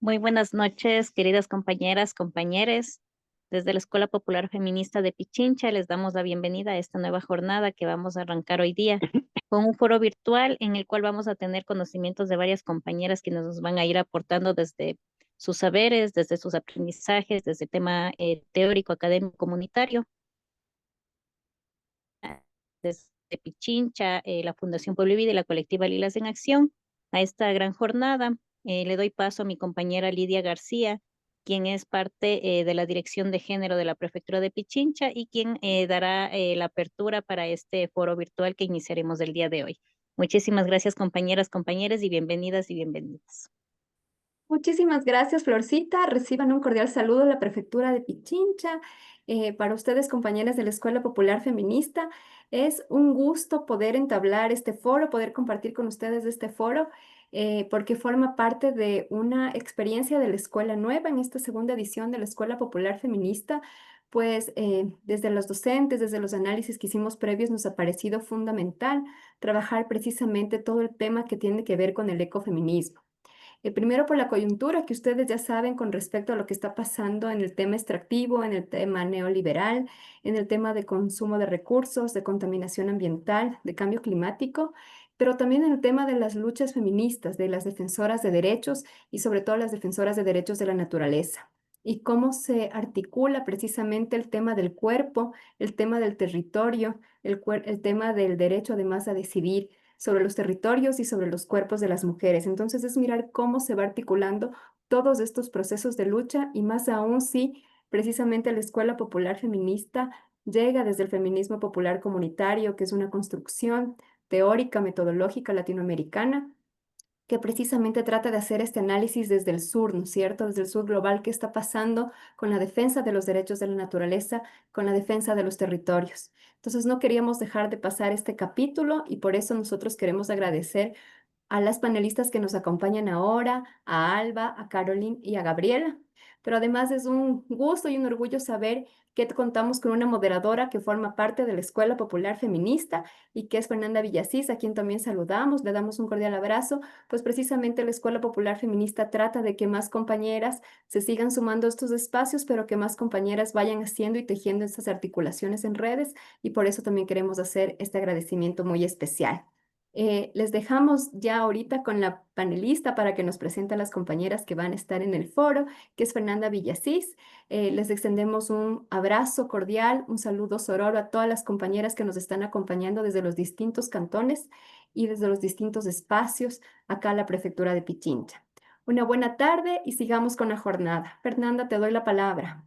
Muy buenas noches, queridas compañeras, compañeros. Desde la Escuela Popular Feminista de Pichincha les damos la bienvenida a esta nueva jornada que vamos a arrancar hoy día con un foro virtual en el cual vamos a tener conocimientos de varias compañeras que nos van a ir aportando desde sus saberes, desde sus aprendizajes, desde el tema teórico, académico, comunitario, desde Pichincha, la Fundación Pueblo y Vida y la colectiva Lilas en Acción a esta gran jornada. Le doy paso a mi compañera Lidia García, quien es parte de la Dirección de Género de la Prefectura de Pichincha y quien dará la apertura para este foro virtual que iniciaremos el día de hoy. Muchísimas gracias, compañeras, compañeros, y bienvenidas y bienvenidos. Muchísimas gracias, Florcita. Reciban un cordial saludo de la Prefectura de Pichincha. Para ustedes, compañeras de la Escuela Popular Feminista, es un gusto poder entablar este foro, poder compartir con ustedes este foro, porque forma parte de una experiencia de la Escuela Nueva en esta segunda edición de la Escuela Popular Feminista. Pues desde los docentes, desde los análisis que hicimos previos, nos ha parecido fundamental trabajar precisamente todo el tema que tiene que ver con el ecofeminismo. Primero por la coyuntura que ustedes ya saben con respecto a lo que está pasando en el tema extractivo, en el tema neoliberal, en el tema de consumo de recursos, de contaminación ambiental, de cambio climático, pero también en el tema de las luchas feministas, de las defensoras de derechos y sobre todo las defensoras de derechos de la naturaleza. Y cómo se articula precisamente el tema del cuerpo, el tema del territorio, el tema del derecho además a decidir sobre los territorios y sobre los cuerpos de las mujeres. Entonces es mirar cómo se va articulando todos estos procesos de lucha y más aún si precisamente la Escuela Popular Feminista llega desde el feminismo popular comunitario, que es una construcción teórica, metodológica latinoamericana que precisamente trata de hacer este análisis desde el sur, ¿no es cierto? Desde el sur global, ¿qué está pasando con la defensa de los derechos de la naturaleza, con la defensa de los territorios? Entonces, no queríamos dejar de pasar este capítulo y por eso nosotros queremos agradecer a las panelistas que nos acompañan ahora, a Alba, a Caroline y a Gabriela. Pero además es un gusto y un orgullo saber que contamos con una moderadora que forma parte de la Escuela Popular Feminista y que es Fernanda Villasís, a quien también saludamos, le damos un cordial abrazo, pues precisamente la Escuela Popular Feminista trata de que más compañeras se sigan sumando a estos espacios, pero que más compañeras vayan haciendo y tejiendo estas articulaciones en redes y por eso también queremos hacer este agradecimiento muy especial. Les dejamos ya ahorita con la panelista para que nos presente a las compañeras que van a estar en el foro, que es Fernanda Villasís. Les extendemos un abrazo cordial, un saludo sororo a todas las compañeras que nos están acompañando desde los distintos cantones y desde los distintos espacios acá en la Prefectura de Pichincha. Una buena tarde y sigamos con la jornada. Fernanda, te doy la palabra.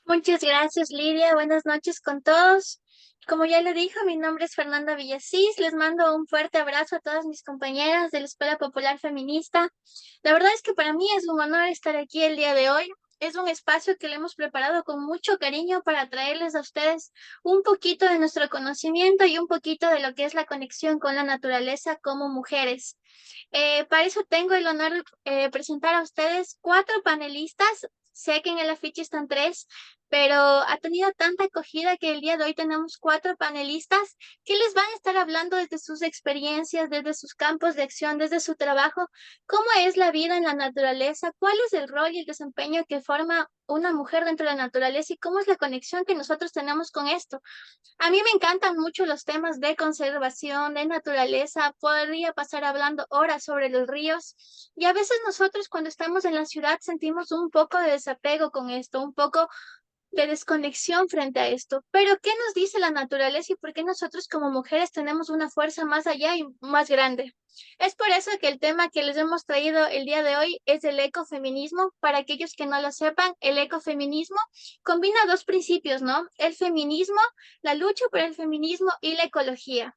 Muchas gracias, Lidia. Buenas noches con todos. Como ya le dijo, mi nombre es Fernanda Villasís. Les mando un fuerte abrazo a todas mis compañeras de la Escuela Popular Feminista. La verdad es que para mí es un honor estar aquí el día de hoy. Es un espacio que le hemos preparado con mucho cariño para traerles a ustedes un poquito de nuestro conocimiento y un poquito de lo que es la conexión con la naturaleza como mujeres. Para eso tengo el honor de presentar a ustedes cuatro panelistas. Sé que en el afiche están tres, pero ha tenido tanta acogida que el día de hoy tenemos cuatro panelistas que les van a estar hablando desde sus experiencias, desde sus campos de acción, desde su trabajo, cómo es la vida en la naturaleza, cuál es el rol y el desempeño que forma una mujer dentro de la naturaleza y cómo es la conexión que nosotros tenemos con esto. A mí me encantan mucho los temas de conservación, de naturaleza. Podría pasar hablando horas sobre los ríos y a veces nosotros cuando estamos en la ciudad sentimos un poco de desapego con esto, un poco de desconexión frente a esto. Pero, ¿qué nos dice la naturaleza y por qué nosotros como mujeres tenemos una fuerza más allá y más grande? Es por eso que el tema que les hemos traído el día de hoy es el ecofeminismo. Para aquellos que no lo sepan, el ecofeminismo combina dos principios, ¿no? El feminismo, la lucha por el feminismo y la ecología.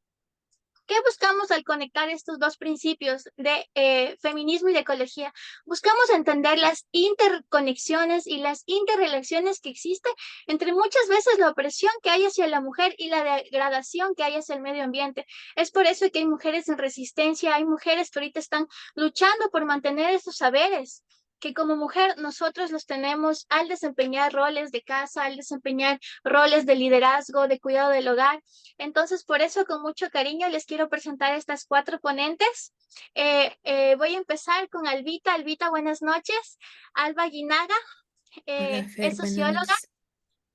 ¿Qué buscamos al conectar estos dos principios de feminismo y de ecología? Buscamos entender las interconexiones y las interrelaciones que existen entre muchas veces la opresión que hay hacia la mujer y la degradación que hay hacia el medio ambiente. Es por eso que hay mujeres en resistencia, hay mujeres que ahorita están luchando por mantener esos saberes. que como mujer nosotros los tenemos al desempeñar roles de casa, al desempeñar roles de liderazgo, de cuidado del hogar. Entonces, por eso, con mucho cariño, les quiero presentar estas 4 ponentes. Voy a empezar con Albita. Albita, buenas noches. Alba Guinaga Hola, es Fer, buenas socióloga. noches.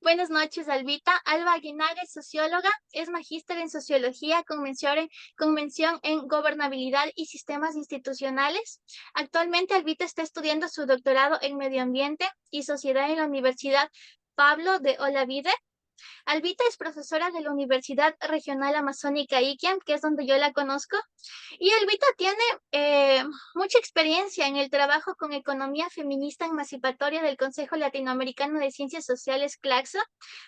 Buenas noches, Albita. Alba Aguinaga es socióloga, es magíster en sociología con mención en gobernabilidad y sistemas institucionales. Actualmente, Albita está estudiando su doctorado en medio ambiente y sociedad en la Universidad Pablo de Olavide. Albita es profesora de la Universidad Regional Amazónica Iquiam, que es donde yo la conozco, y Albita tiene mucha experiencia en el trabajo con economía feminista emancipatoria del Consejo Latinoamericano de Ciencias Sociales, CLACSO.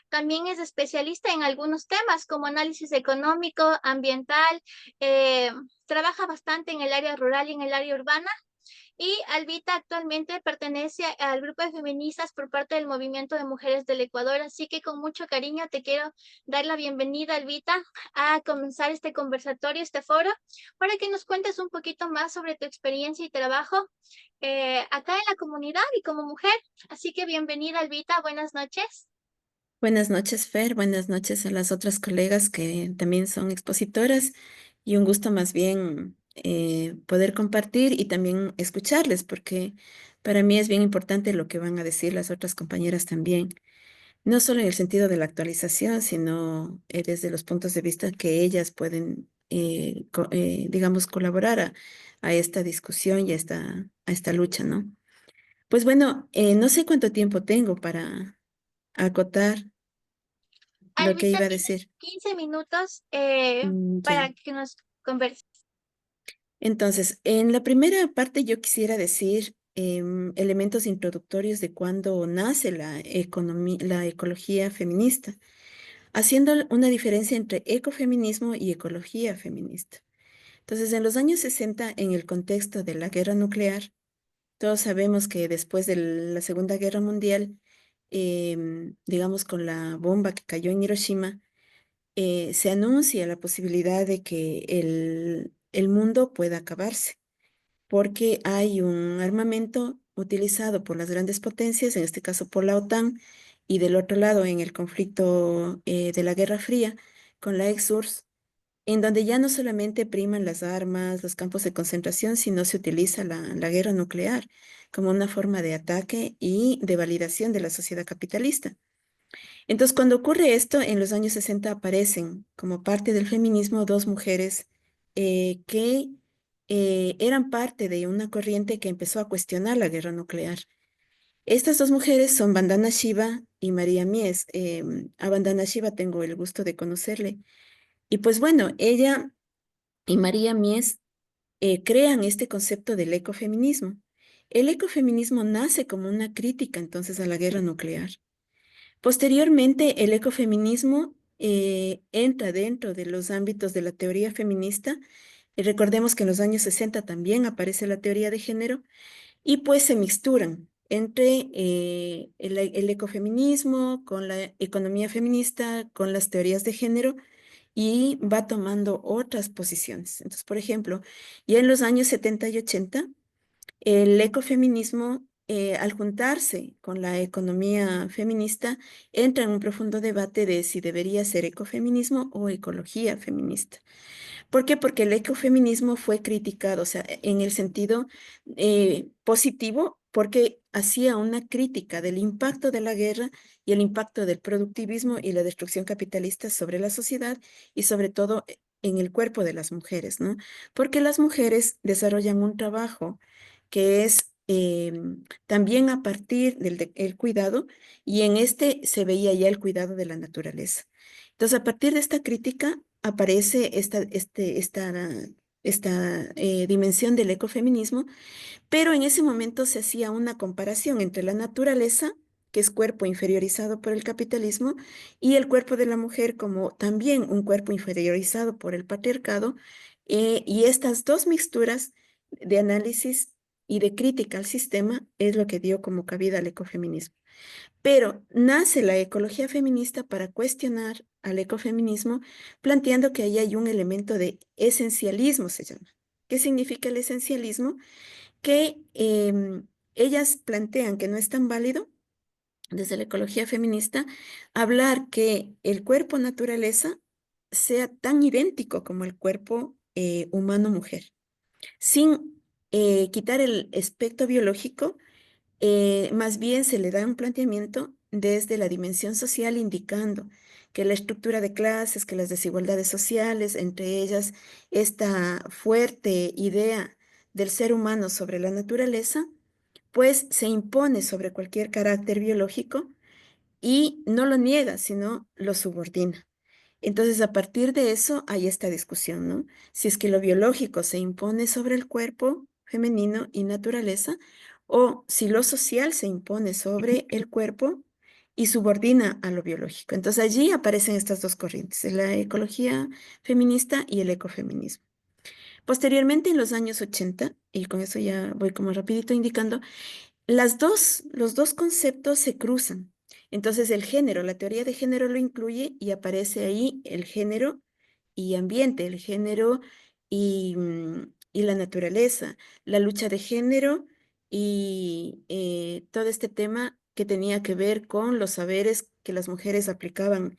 También es especialista en algunos temas como análisis económico, ambiental, eh, trabaja bastante en el área rural y en el área urbana. Y Albita actualmente pertenece al grupo de feministas por parte del Movimiento de Mujeres del Ecuador, así que con mucho cariño te quiero dar la bienvenida, Albita, a comenzar este conversatorio, este foro, para que nos cuentes un poquito más sobre tu experiencia y trabajo acá en la comunidad y como mujer. Así que bienvenida, Albita, buenas noches. Buenas noches, Fer. Buenas noches a las otras colegas que también son expositoras y un gusto más bien poder compartir y también escucharles, porque para mí es bien importante lo que van a decir las otras compañeras también, no solo en el sentido de la actualización, sino desde los puntos de vista que ellas pueden, digamos, colaborar a esta discusión y a esta lucha, ¿no? Pues bueno, no sé cuánto tiempo tengo para acotar lo que Albita, iba a tienes decir. 15 minutos Ya. para que nos converses. Entonces, en la primera parte yo quisiera decir elementos introductorios de cuándo nace la ecología feminista, haciendo una diferencia entre ecofeminismo y ecología feminista. Entonces, en los años 60, en el contexto de la guerra nuclear, todos sabemos que después de la Segunda Guerra Mundial, digamos con la bomba que cayó en Hiroshima, se anuncia la posibilidad de que el mundo pueda acabarse, porque hay un armamento utilizado por las grandes potencias, en este caso por la OTAN, y del otro lado en el conflicto de la Guerra Fría con la ex-URSS, en donde ya no solamente priman las armas, los campos de concentración, sino se utiliza la guerra nuclear como una forma de ataque y de validación de la sociedad capitalista. Entonces, cuando ocurre esto, en los años 60 aparecen como parte del feminismo dos mujeres que eran parte de una corriente que empezó a cuestionar la guerra nuclear. Estas dos mujeres son Vandana Shiva y María Mies. A Vandana Shiva tengo el gusto de conocerle. Y pues bueno, ella y María Mies crean este concepto del ecofeminismo. El ecofeminismo nace como una crítica entonces a la guerra nuclear. Posteriormente, el ecofeminismo entra dentro de los ámbitos de la teoría feminista. Y recordemos que en los años 60 también aparece la teoría de género y pues se mixturan entre el ecofeminismo con la economía feminista, con las teorías de género y va tomando otras posiciones. Entonces, por ejemplo, ya en los años 70 y 80, el ecofeminismo, al juntarse con la economía feminista, entra en un profundo debate de si debería ser ecofeminismo o ecología feminista. ¿Por qué? Porque el ecofeminismo fue criticado, o sea, en el sentido positivo, porque hacía una crítica del impacto de la guerra y el impacto del productivismo y la destrucción capitalista sobre la sociedad y sobre todo en el cuerpo de las mujeres, ¿no? Porque las mujeres desarrollan un trabajo que es también a partir el cuidado y en este se veía ya el cuidado de la naturaleza. Entonces, a partir de esta crítica aparece esta dimensión del ecofeminismo, pero en ese momento se hacía una comparación entre la naturaleza, que es cuerpo inferiorizado por el capitalismo, y el cuerpo de la mujer como también un cuerpo inferiorizado por el patriarcado, y estas dos mixturas de análisis y de crítica al sistema es lo que dio como cabida al ecofeminismo. Pero nace la ecología feminista para cuestionar al ecofeminismo, planteando que ahí hay un elemento de esencialismo, se llama. ¿Qué significa el esencialismo? Que ellas plantean que no es tan válido desde la ecología feminista hablar que el cuerpo naturaleza sea tan idéntico como el cuerpo humano-mujer, sin quitar el aspecto biológico. Más bien se le da un planteamiento desde la dimensión social indicando que la estructura de clases, que las desigualdades sociales, entre ellas esta fuerte idea del ser humano sobre la naturaleza, pues se impone sobre cualquier carácter biológico y no lo niega, sino lo subordina. Entonces, a partir de eso hay esta discusión, ¿no? Si es que lo biológico se impone sobre el cuerpo femenino y naturaleza, o si lo social se impone sobre el cuerpo y subordina a lo biológico. Entonces, allí aparecen estas dos corrientes, la ecología feminista y el ecofeminismo. Posteriormente, en los años 80, y con eso ya voy como rapidito indicando, los dos conceptos se cruzan. Entonces, el género, la teoría de género lo incluye y aparece ahí el género y ambiente, el género y la naturaleza, la lucha de género y todo este tema que tenía que ver con los saberes que las mujeres aplicaban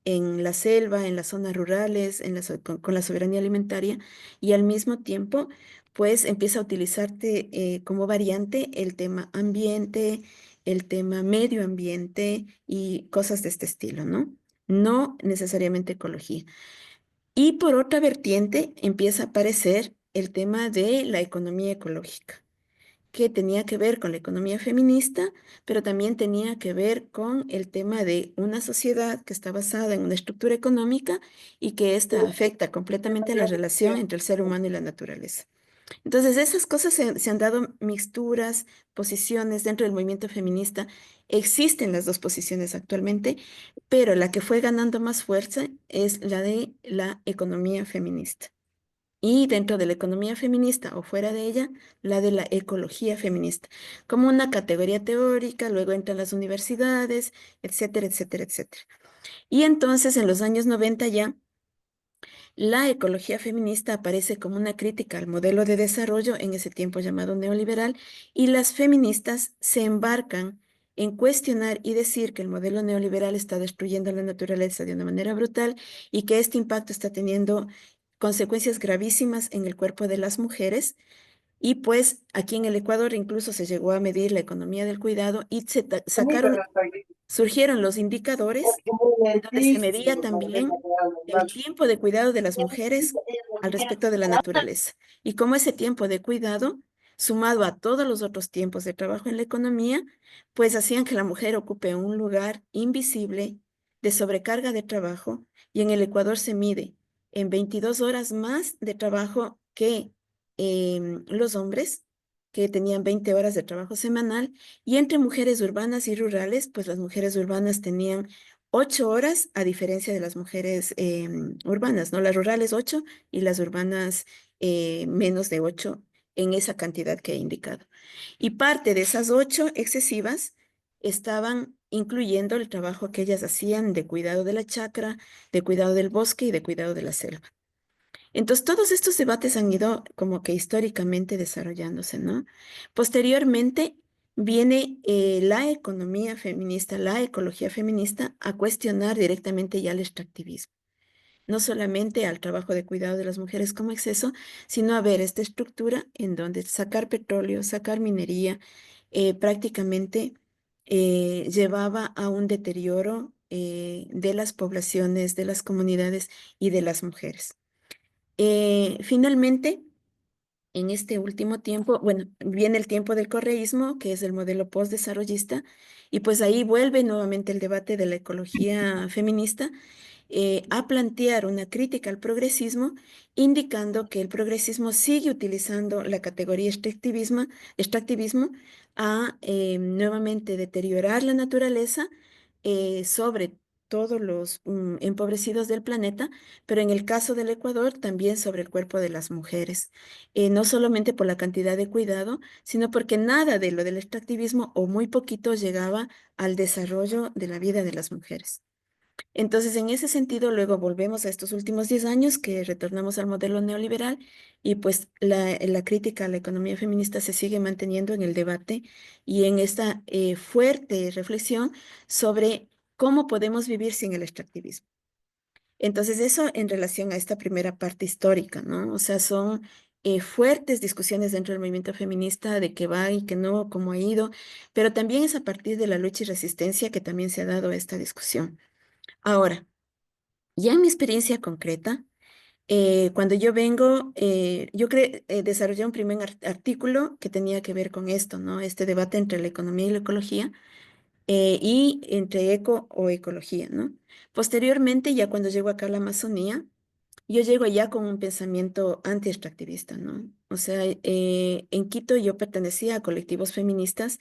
en la selva, en las zonas rurales, con la soberanía alimentaria, y al mismo tiempo pues empieza a utilizarte como variante el tema ambiente, el tema medio ambiente y cosas de este estilo, ¿no? No necesariamente ecología. Y por otra vertiente empieza a aparecer el tema de la economía ecológica, que tenía que ver con la economía feminista, pero también tenía que ver con el tema de una sociedad que está basada en una estructura económica y que esta afecta completamente la relación entre el ser humano y la naturaleza. Entonces, esas cosas se han dado mixturas, posiciones dentro del movimiento feminista. Existen las dos posiciones actualmente, pero la que fue ganando más fuerza es la de la economía feminista. Y dentro de la economía feminista o fuera de ella, la de la ecología feminista, como una categoría teórica, luego entran las universidades, etcétera, etcétera, etcétera. Y entonces en los años 90 ya la ecología feminista aparece como una crítica al modelo de desarrollo en ese tiempo llamado neoliberal, y las feministas se embarcan en cuestionar y decir que el modelo neoliberal está destruyendo la naturaleza de una manera brutal y que este impacto está teniendo consecuencias gravísimas en el cuerpo de las mujeres. Y pues aquí en el Ecuador incluso se llegó a medir la economía del cuidado y surgieron los indicadores en donde se medía también el tiempo de cuidado de las mujeres al respecto de la naturaleza. Y cómo ese tiempo de cuidado, sumado a todos los otros tiempos de trabajo en la economía, pues hacían que la mujer ocupe un lugar invisible de sobrecarga de trabajo, y en el Ecuador se mide en 22 horas más de trabajo que los hombres, que tenían 20 horas de trabajo semanal, y entre mujeres urbanas y rurales, pues las mujeres urbanas tenían 8 horas, a diferencia de las mujeres urbanas, ¿no? Las rurales 8 y las urbanas menos de 8 en esa cantidad que he indicado. Y parte de esas 8 excesivas estaban incluyendo el trabajo que ellas hacían de cuidado de la chacra, de cuidado del bosque y de cuidado de la selva. Entonces, todos estos debates han ido como que históricamente desarrollándose, ¿no? Posteriormente viene la economía feminista, la ecología feminista, a cuestionar directamente ya el extractivismo. No solamente al trabajo de cuidado de las mujeres como exceso, sino a ver esta estructura en donde sacar petróleo, sacar minería, prácticamente llevaba a un deterioro de las poblaciones, de las comunidades y de las mujeres. Finalmente, en este último tiempo, bueno, viene el tiempo del correísmo, que es el modelo postdesarrollista, y pues ahí vuelve nuevamente el debate de la ecología feminista a plantear una crítica al progresismo, indicando que el progresismo sigue utilizando la categoría extractivismo a nuevamente deteriorar la naturaleza sobre todos los empobrecidos del planeta, pero en el caso del Ecuador también sobre el cuerpo de las mujeres, no solamente por la cantidad de cuidado, sino porque nada de lo del extractivismo o muy poquito llegaba al desarrollo de la vida de las mujeres. Entonces, en ese sentido, luego volvemos a estos últimos 10 años que retornamos al modelo neoliberal y pues la crítica a la economía feminista se sigue manteniendo en el debate y en esta fuerte reflexión sobre cómo podemos vivir sin el extractivismo. Entonces, eso en relación a esta primera parte histórica, ¿no? O sea, son fuertes discusiones dentro del movimiento feminista de qué va y qué no, cómo ha ido, pero también es a partir de la lucha y resistencia que también se ha dado esta discusión. Ahora, ya en mi experiencia concreta, cuando yo vengo, desarrollé un primer artículo que tenía que ver con esto, ¿no? Este debate entre la economía y la ecología, y entre eco o ecología, ¿no? Posteriormente, ya cuando llego acá a la Amazonía, yo llego allá con un pensamiento anti-extractivista, ¿no? O sea, en Quito yo pertenecía a colectivos feministas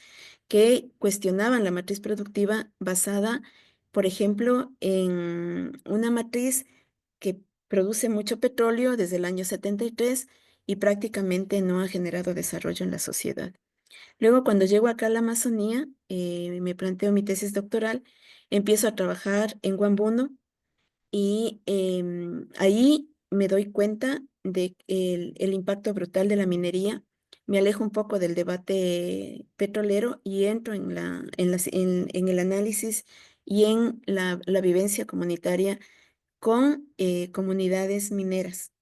que cuestionaban la matriz productiva basada, por ejemplo, en una matriz que produce mucho petróleo desde el año 73 y prácticamente no ha generado desarrollo en la sociedad. Luego, cuando llego acá a la Amazonía, me planteo mi tesis doctoral, empiezo a trabajar en Guambuno y ahí me doy cuenta de el impacto brutal de la minería. Me alejo un poco del debate petrolero y entro en el análisis y en la vivencia comunitaria con comunidades mineras,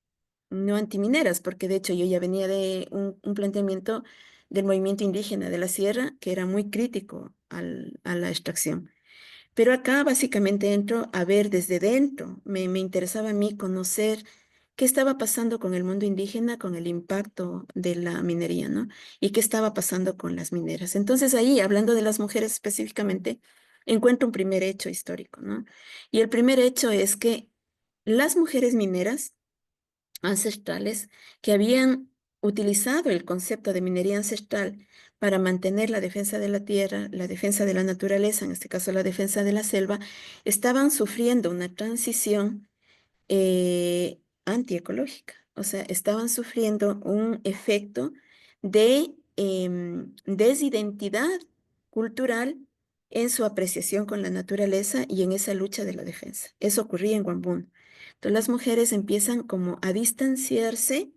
no antimineras, porque de hecho yo ya venía de un planteamiento del movimiento indígena de la sierra que era muy crítico a la extracción. Pero acá básicamente entro a ver desde dentro. Me interesaba a mí conocer qué estaba pasando con el mundo indígena, con el impacto de la minería, ¿no? Y qué estaba pasando con las mineras. Entonces ahí, hablando de las mujeres específicamente, encuentro un primer hecho histórico, ¿no? Y el primer hecho es que las mujeres mineras ancestrales que habían utilizado el concepto de minería ancestral para mantener la defensa de la tierra, la defensa de la naturaleza, en este caso la defensa de la selva, estaban sufriendo una transición antiecológica. O sea, estaban sufriendo un efecto de desidentidad cultural en su apreciación con la naturaleza y en esa lucha de la defensa. Eso ocurría en Guambún. Entonces las mujeres empiezan como a distanciarse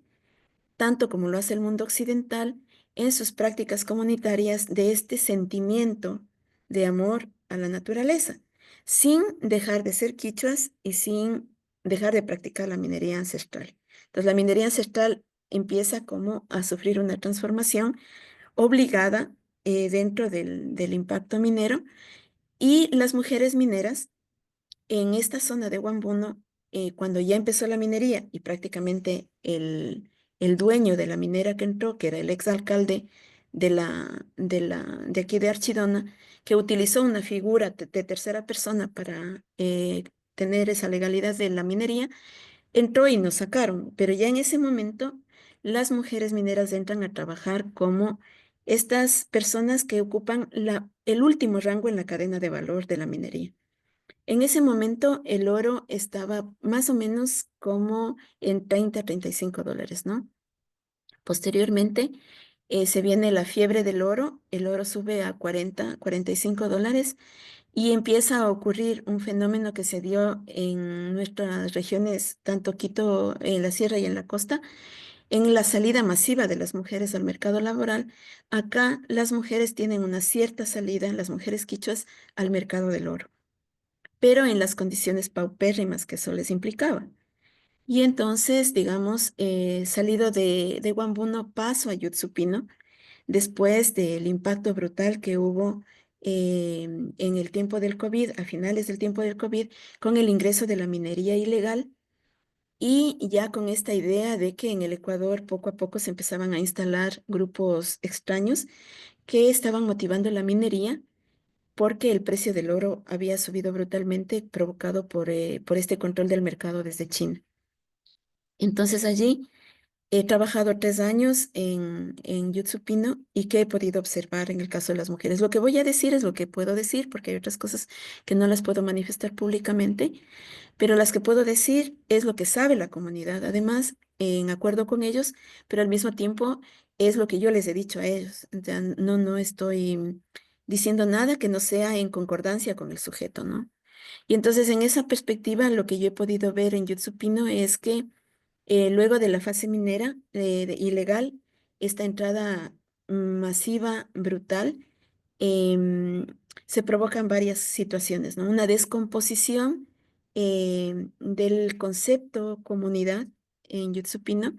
tanto como lo hace el mundo occidental, en sus prácticas comunitarias de este sentimiento de amor a la naturaleza, sin dejar de ser quichuas y sin dejar de practicar la minería ancestral. Entonces, la minería ancestral empieza como a sufrir una transformación obligada dentro del impacto minero y las mujeres mineras en esta zona de Huambuno, cuando ya empezó la minería y prácticamente el dueño de la minera que entró, que era el exalcalde de aquí de Archidona, que utilizó una figura de tercera persona para tener esa legalidad de la minería, entró y nos sacaron. Pero ya en ese momento, las mujeres mineras entran a trabajar como estas personas que ocupan el último rango en la cadena de valor de la minería. En ese momento el oro estaba más o menos como en 30 a $35, ¿no? Posteriormente se viene la fiebre del oro, el oro sube a 40, $45 y empieza a ocurrir un fenómeno que se dio en nuestras regiones, tanto Quito, en la sierra y en la costa, en la salida masiva de las mujeres al mercado laboral. Acá las mujeres tienen una cierta salida, las mujeres quichuas, al mercado del oro, pero en las condiciones paupérrimas que eso les implicaba. Y entonces, digamos, salido de Huambuno, paso a Yutsupino, después del impacto brutal que hubo en el tiempo del COVID, a finales del tiempo del COVID, con el ingreso de la minería ilegal y ya con esta idea de que en el Ecuador poco a poco se empezaban a instalar grupos extraños que estaban motivando la minería porque el precio del oro había subido brutalmente, provocado por este control del mercado desde China. Entonces allí he trabajado 3 años en Yutsupino y que he podido observar en el caso de las mujeres. Lo que voy a decir es lo que puedo decir, porque hay otras cosas que no las puedo manifestar públicamente, pero las que puedo decir es lo que sabe la comunidad, además, en acuerdo con ellos, pero al mismo tiempo es lo que yo les he dicho a ellos. O sea, no estoy diciendo nada que no sea en concordancia con el sujeto, ¿no? Y entonces en esa perspectiva lo que yo he podido ver en Yutsupino es que luego de la fase minera ilegal, esta entrada masiva, brutal, em, se provocan varias situaciones, ¿no? Una descomposición del concepto comunidad en Yutsupino,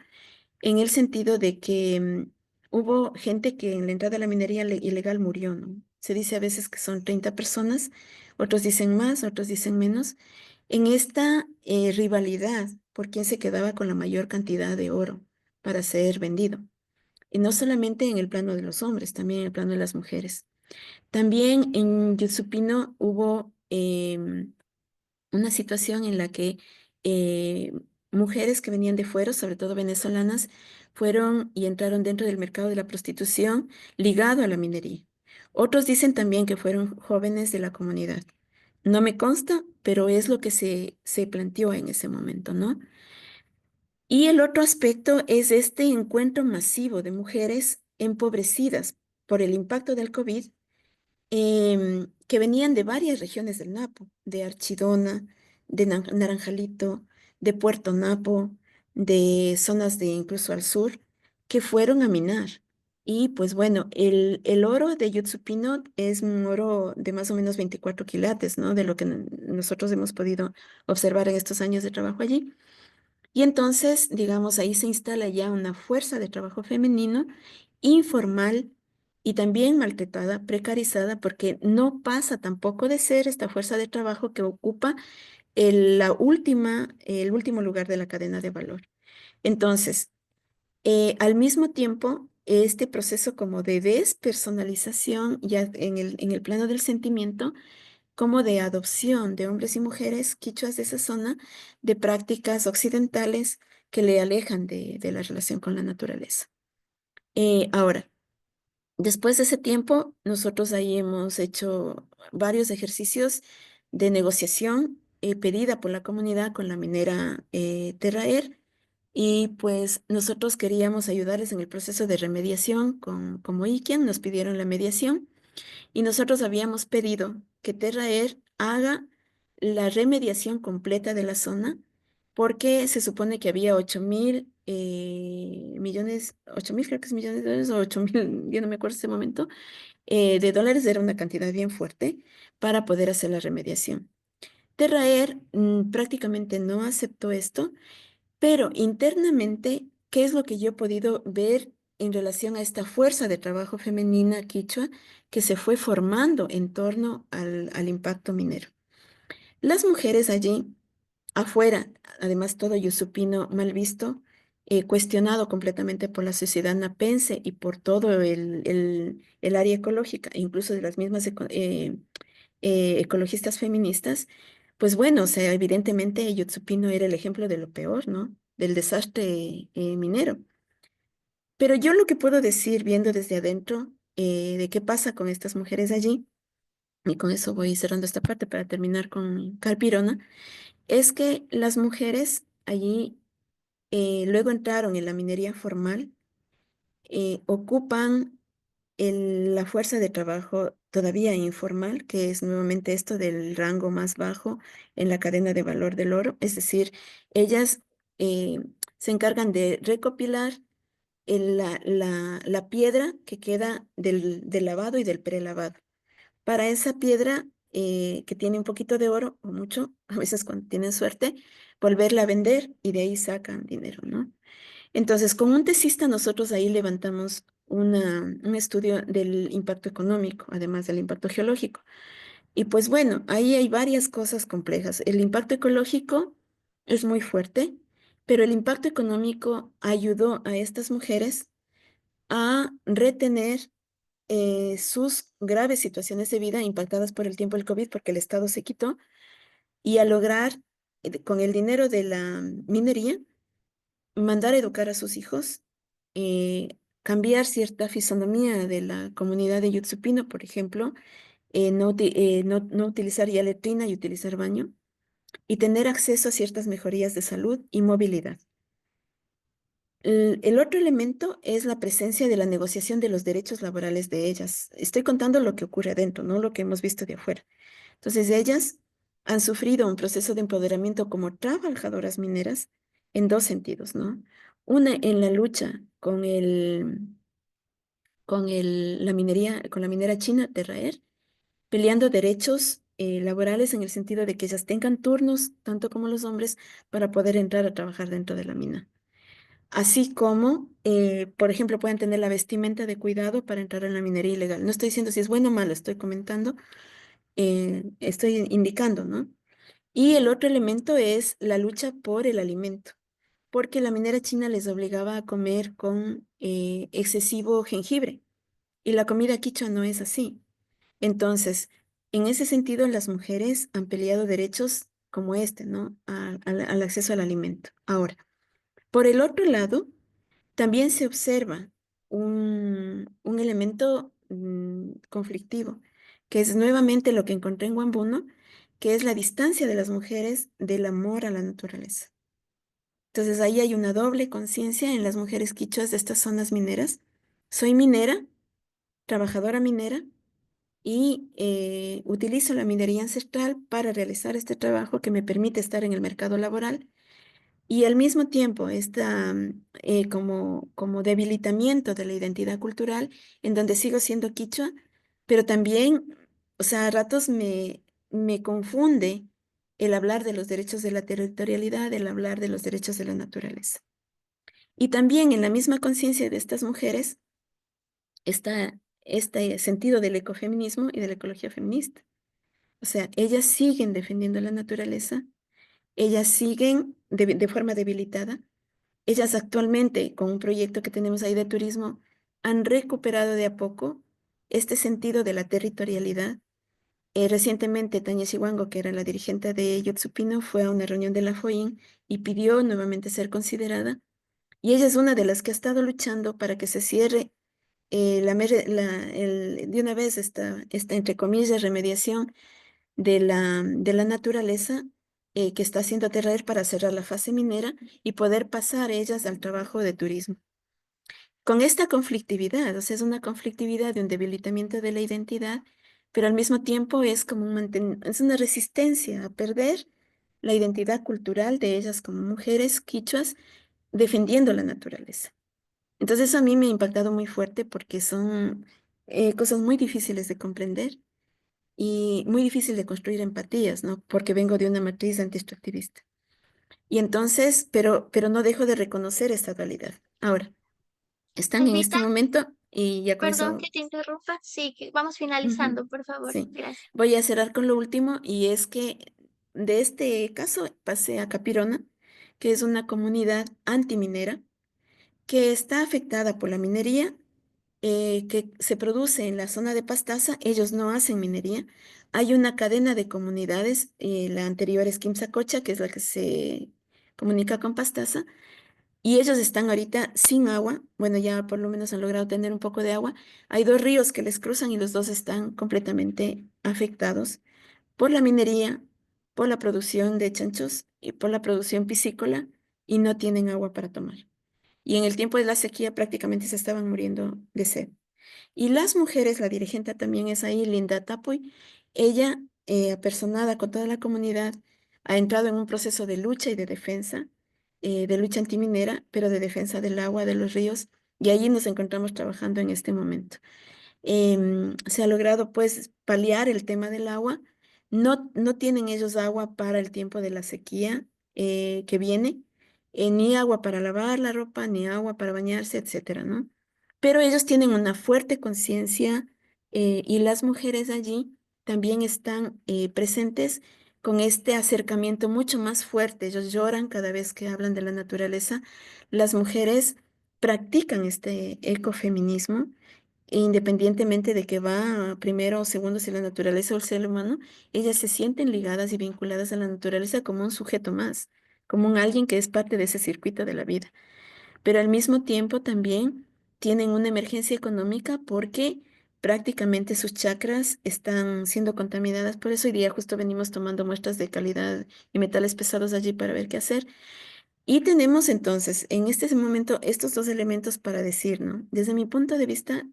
en el sentido de que hubo gente que en la entrada a la minería ilegal murió, ¿no? Se dice a veces que son 30 personas, otros dicen más, otros dicen menos, en esta rivalidad por quién se quedaba con la mayor cantidad de oro para ser vendido. Y no solamente en el plano de los hombres, también en el plano de las mujeres. También en Yutsupino hubo una situación en la que eh, mujeres que venían de fuera, sobre todo venezolanas, fueron y entraron dentro del mercado de la prostitución ligado a la minería. Otros dicen también que fueron jóvenes de la comunidad. No me consta, pero es lo que se planteó en ese momento, ¿no? Y el otro aspecto es este encuentro masivo de mujeres empobrecidas por el impacto del COVID, que venían de varias regiones del Napo, de Archidona, de Naranjalito, de Puerto Napo, de zonas de incluso al sur, que fueron a minar. Y pues bueno, el oro de Yutsupino es un oro de más o menos 24 quilates, ¿no? De lo que nosotros hemos podido observar en estos años de trabajo allí. Y entonces, digamos, ahí se instala ya una fuerza de trabajo femenino informal y también maltratada, precarizada, porque no pasa tampoco de ser esta fuerza de trabajo que ocupa el último lugar de la cadena de valor. Entonces, al mismo tiempo, este proceso como de despersonalización ya en el plano del sentimiento, como de adopción de hombres y mujeres quichuas de esa zona, de prácticas occidentales que le alejan de la relación con la naturaleza. Ahora, después de ese tiempo, nosotros ahí hemos hecho varios ejercicios de negociación pedida por la comunidad con la minera Terraer, y pues nosotros queríamos ayudarles en el proceso de remediación como IKIAN, nos pidieron la mediación. Y nosotros habíamos pedido que Terraer haga la remediación completa de la zona, porque se supone que había 8.000 millones, 8.000 creo que es millones de dólares, o 8.000, yo no me acuerdo en este momento, de dólares, era una cantidad bien fuerte para poder hacer la remediación. Terraer prácticamente no aceptó esto, pero internamente, ¿qué es lo que yo he podido ver en relación a esta fuerza de trabajo femenina quichua que se fue formando en torno al impacto minero? Las mujeres allí, afuera, además todo Yusupino mal visto, cuestionado completamente por la sociedad napense y por todo el área ecológica, e incluso de las mismas ecologistas feministas, pues bueno, o sea, evidentemente Yotsupino era el ejemplo de lo peor, ¿no? Del desastre minero. Pero yo lo que puedo decir, viendo desde adentro, de qué pasa con estas mujeres allí, y con eso voy cerrando esta parte para terminar con Calpirona, es que las mujeres allí luego entraron en la minería formal, ocupan la fuerza de trabajo todavía informal, que es nuevamente esto del rango más bajo en la cadena de valor del oro. Es decir, ellas eh, se encargan de recopilar la piedra que queda del lavado y del prelavado. Para esa piedra que tiene un poquito de oro o mucho, a veces cuando tienen suerte, volverla a vender y de ahí sacan dinero, ¿no? Entonces, con un tesista nosotros ahí levantamos un estudio del impacto económico, además del impacto geológico. Y pues bueno, ahí hay varias cosas complejas. El impacto ecológico es muy fuerte, pero el impacto económico ayudó a estas mujeres a retener sus graves situaciones de vida impactadas por el tiempo del COVID, porque el Estado se quitó, y a lograr, con el dinero de la minería, mandar a educar a sus hijos, cambiar cierta fisonomía de la comunidad de Yutsupino, por ejemplo, no utilizar ya letrina y utilizar baño, y tener acceso a ciertas mejorías de salud y movilidad. El otro elemento es la presencia de la negociación de los derechos laborales de ellas. Estoy contando lo que ocurre adentro, no lo que hemos visto de afuera. Entonces, ellas han sufrido un proceso de empoderamiento como trabajadoras mineras en dos sentidos, ¿no? Una en la lucha con la minera china Terraer, peleando derechos laborales en el sentido de que ellas tengan turnos, tanto como los hombres, para poder entrar a trabajar dentro de la mina. Así como, por ejemplo, pueden tener la vestimenta de cuidado para entrar en la minería ilegal. No estoy diciendo si es bueno o malo, estoy comentando, estoy indicando, ¿no? Y el otro elemento es la lucha por el alimento, porque la minera china les obligaba a comer con excesivo jengibre y la comida quichua no es así. Entonces, en ese sentido, las mujeres han peleado derechos como este, ¿no? Al acceso al alimento. Ahora, por el otro lado, también se observa un elemento conflictivo, que es nuevamente lo que encontré en Guambuno, que es la distancia de las mujeres del amor a la naturaleza. Entonces ahí hay una doble conciencia en las mujeres quichuas de estas zonas mineras. Soy minera, trabajadora minera, y utilizo la minería ancestral para realizar este trabajo que me permite estar en el mercado laboral y al mismo tiempo está como debilitamiento de la identidad cultural en donde sigo siendo quichua, pero también, o sea, a ratos me confunde el hablar de los derechos de la territorialidad, el hablar de los derechos de la naturaleza. Y también en la misma conciencia de estas mujeres está este sentido del ecofeminismo y de la ecología feminista. O sea, ellas siguen defendiendo la naturaleza, ellas siguen de forma debilitada. Ellas actualmente, con un proyecto que tenemos ahí de turismo, han recuperado de a poco este sentido de la territorialidad. Recientemente, Tania Chihuango, que era la dirigente de Yotsupino, fue a una reunión de la FOIN y pidió nuevamente ser considerada. Y ella es una de las que ha estado luchando para que se cierre de una vez esta, entre comillas, remediación de la naturaleza que está haciendo Terraer para cerrar la fase minera y poder pasar ellas al trabajo de turismo. Con esta conflictividad, o sea, es una conflictividad de un debilitamiento de la identidad, pero al mismo tiempo es como es una resistencia a perder la identidad cultural de ellas como mujeres quichuas defendiendo la naturaleza. Entonces eso a mí me ha impactado muy fuerte porque son cosas muy difíciles de comprender y muy difícil de construir empatías, ¿no? Porque vengo de una matriz antiextractivista. Y entonces, pero no dejo de reconocer esta dualidad. Ahora, están en Elvita, este momento y ya con perdón eso, que te interrumpa. Sí, que vamos ujú, finalizando, por favor. sí, Gracias. voy a cerrar con lo último y es que de este caso pasé a Capirona, que es una comunidad antiminera que está afectada por la minería que se produce en la zona de Pastaza. Ellos no hacen minería. Hay una cadena de comunidades, la anterior es Quimsacocha, que es la que se comunica con Pastaza, y ellos están ahorita sin agua. Bueno, ya por lo menos han logrado tener un poco de agua. Hay dos ríos que les cruzan y los dos están completamente afectados por la minería, por la producción de chanchos y por la producción piscícola, y no tienen agua para tomar. Y en el tiempo de la sequía prácticamente se estaban muriendo de sed. Y las mujeres, la dirigente también es ahí, Linda Tapuy, ella, apersonada con toda la comunidad, ha entrado en un proceso de lucha y de lucha antiminera, pero de defensa del agua, de los ríos, y allí nos encontramos trabajando en este momento. Se ha logrado pues paliar el tema del agua. No tienen ellos agua para el tiempo de la sequía que viene, ni agua para lavar la ropa, ni agua para bañarse, etcétera, ¿no? Pero ellos tienen una fuerte conciencia y las mujeres allí también están presentes con este acercamiento mucho más fuerte. Ellos lloran cada vez que hablan de la naturaleza. Las mujeres practican este ecofeminismo independientemente de que va primero o segundo si la naturaleza o el ser humano, ellas se sienten ligadas y vinculadas a la naturaleza como un sujeto más, como un alguien que es parte de ese circuito de la vida. Pero al mismo tiempo también tienen una emergencia económica porque prácticamente sus chakras están siendo contaminadas. Por eso hoy día justo venimos tomando muestras de calidad y metales pesados allí para ver qué hacer. Y tenemos entonces en este momento estos dos elementos para decir, ¿no? Desde mi punto de vista,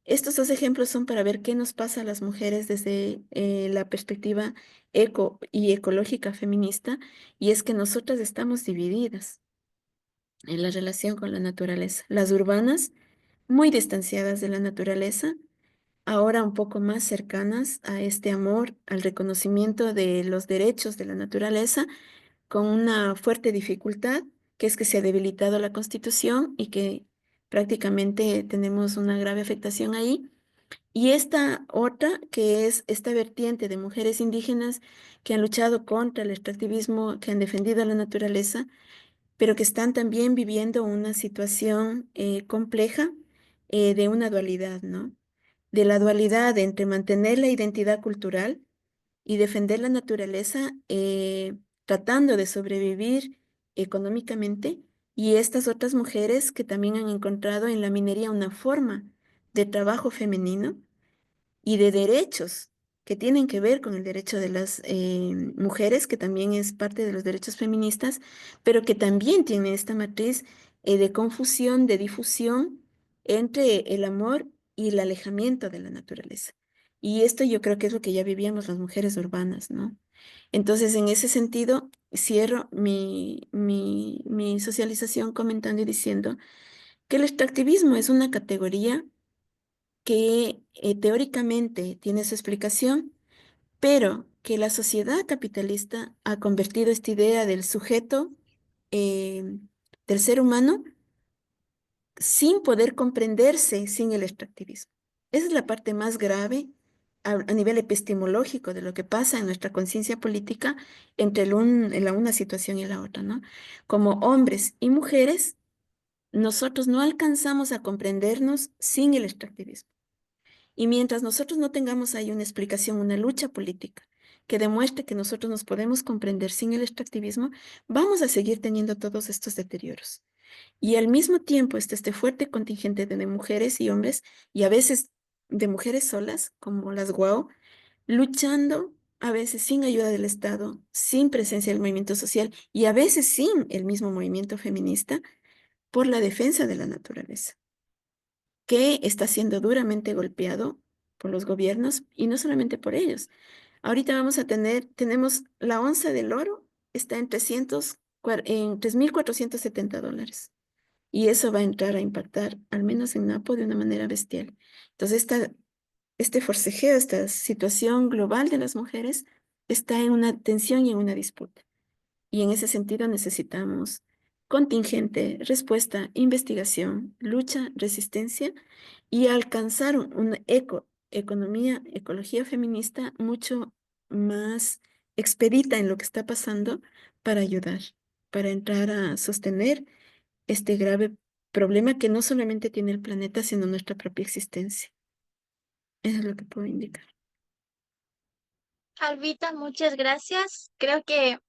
Estos dos ejemplos son para ver qué nos pasa a las mujeres desde la perspectiva eco y ecológica feminista, y es que nosotras estamos divididas en la relación con la naturaleza. Las urbanas, muy distanciadas de la naturaleza, ahora un poco más cercanas a este amor, al reconocimiento de los derechos de la naturaleza, con una fuerte dificultad, que es que se ha debilitado la Constitución y que prácticamente tenemos una grave afectación ahí. Y esta otra, que es esta vertiente de mujeres indígenas que han luchado contra el extractivismo, que han defendido la naturaleza, pero que están también viviendo una situación compleja de una dualidad, ¿no? De la dualidad entre mantener la identidad cultural y defender la naturaleza, tratando de sobrevivir económicamente, y estas otras mujeres que también han encontrado en la minería una forma de trabajo femenino y de derechos que tienen que ver con el derecho de las mujeres, que también es parte de los derechos feministas, pero que también tiene esta matriz de confusión, de difusión entre el amor y el alejamiento de la naturaleza. Y esto yo creo que es lo que ya vivíamos las mujeres urbanas, ¿no? Entonces, en ese sentido, cierro mi socialización comentando y diciendo que el extractivismo es una categoría que teóricamente tiene su explicación, pero que la sociedad capitalista ha convertido esta idea del sujeto, eh, del ser humano, sin poder comprenderse sin el extractivismo. Esa es la parte más grave a nivel epistemológico de lo que pasa en nuestra conciencia política entre una situación y la otra, ¿no? Como hombres y mujeres, nosotros no alcanzamos a comprendernos sin el extractivismo. Y mientras nosotros no tengamos ahí una explicación, una lucha política que demuestre que nosotros nos podemos comprender sin el extractivismo, vamos a seguir teniendo todos estos deterioros. Y al mismo tiempo está este fuerte contingente de mujeres y hombres, y a veces de mujeres solas, como las Guau, luchando a veces sin ayuda del Estado, sin presencia del movimiento social y a veces sin el mismo movimiento feminista por la defensa de la naturaleza, que está siendo duramente golpeado por los gobiernos y no solamente por ellos. Ahorita tenemos la onza del oro, está en en $3,470. Y eso va a entrar a impactar, al menos en Napo, de una manera bestial. Entonces, este forcejeo, esta situación global de las mujeres está en una tensión y en una disputa. Y en ese sentido necesitamos contingente, respuesta, investigación, lucha, resistencia y alcanzar una ecología feminista mucho más expedita en lo que está pasando para ayudar, para entrar a sostener este grave problema que no solamente tiene el planeta, sino nuestra propia existencia. Eso es lo que puedo indicar. Alvita, muchas gracias. Creo que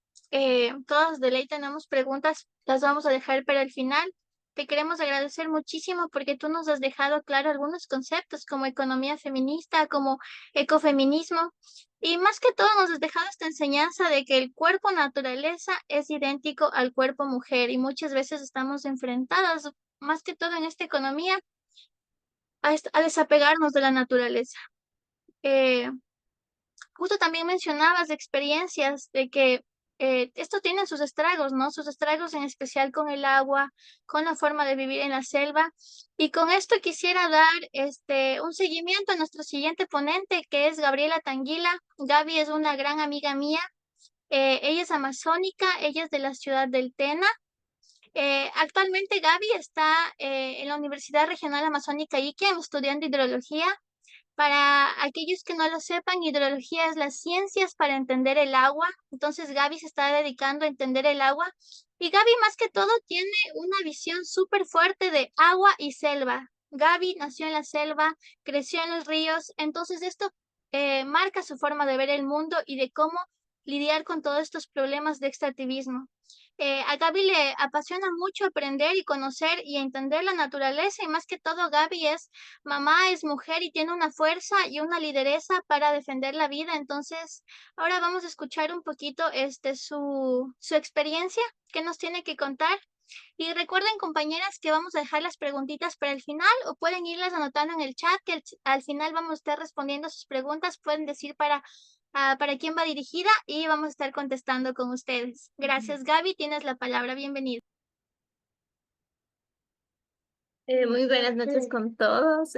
todos de ley tenemos preguntas, las vamos a dejar para el final. Te queremos agradecer muchísimo porque tú nos has dejado claro algunos conceptos como economía feminista, como ecofeminismo, y más que todo nos has dejado esta enseñanza de que el cuerpo naturaleza es idéntico al cuerpo mujer y muchas veces estamos enfrentadas, más que todo en esta economía, a desapegarnos de la naturaleza. Eh, Justo también mencionabas de experiencias de que esto tiene sus estragos, ¿no? Sus estragos en especial con el agua, con la forma de vivir en la selva. Y con esto quisiera dar un seguimiento a nuestro siguiente ponente, que es Gabriela Tanguila. Gaby es una gran amiga mía. Ella es amazónica, ella es de la ciudad del Tena. Actualmente Gaby está en la Universidad Regional Amazónica Iquia estudiando hidrología. Para aquellos que no lo sepan, hidrología es las ciencias para entender el agua. Entonces Gaby se está dedicando a entender el agua. Y Gaby más que todo tiene una visión súper fuerte de agua y selva. Gaby nació en la selva, creció en los ríos. Entonces esto marca su forma de ver el mundo y de cómo lidiar con todos estos problemas de extractivismo. A Gaby le apasiona mucho aprender y conocer y entender la naturaleza y más que todo Gaby es mamá, es mujer y tiene una fuerza y una lideresa para defender la vida. Entonces, ahora vamos a escuchar un poquito su experiencia que nos tiene que contar. Y recuerden, compañeras, que vamos a dejar las preguntitas para el final o pueden irlas anotando en el chat, que al final vamos a estar respondiendo sus preguntas. Pueden decir para quién va dirigida y vamos a estar contestando con ustedes. Gracias, Gaby. Tienes la palabra. Bienvenida. Muy buenas noches con todos.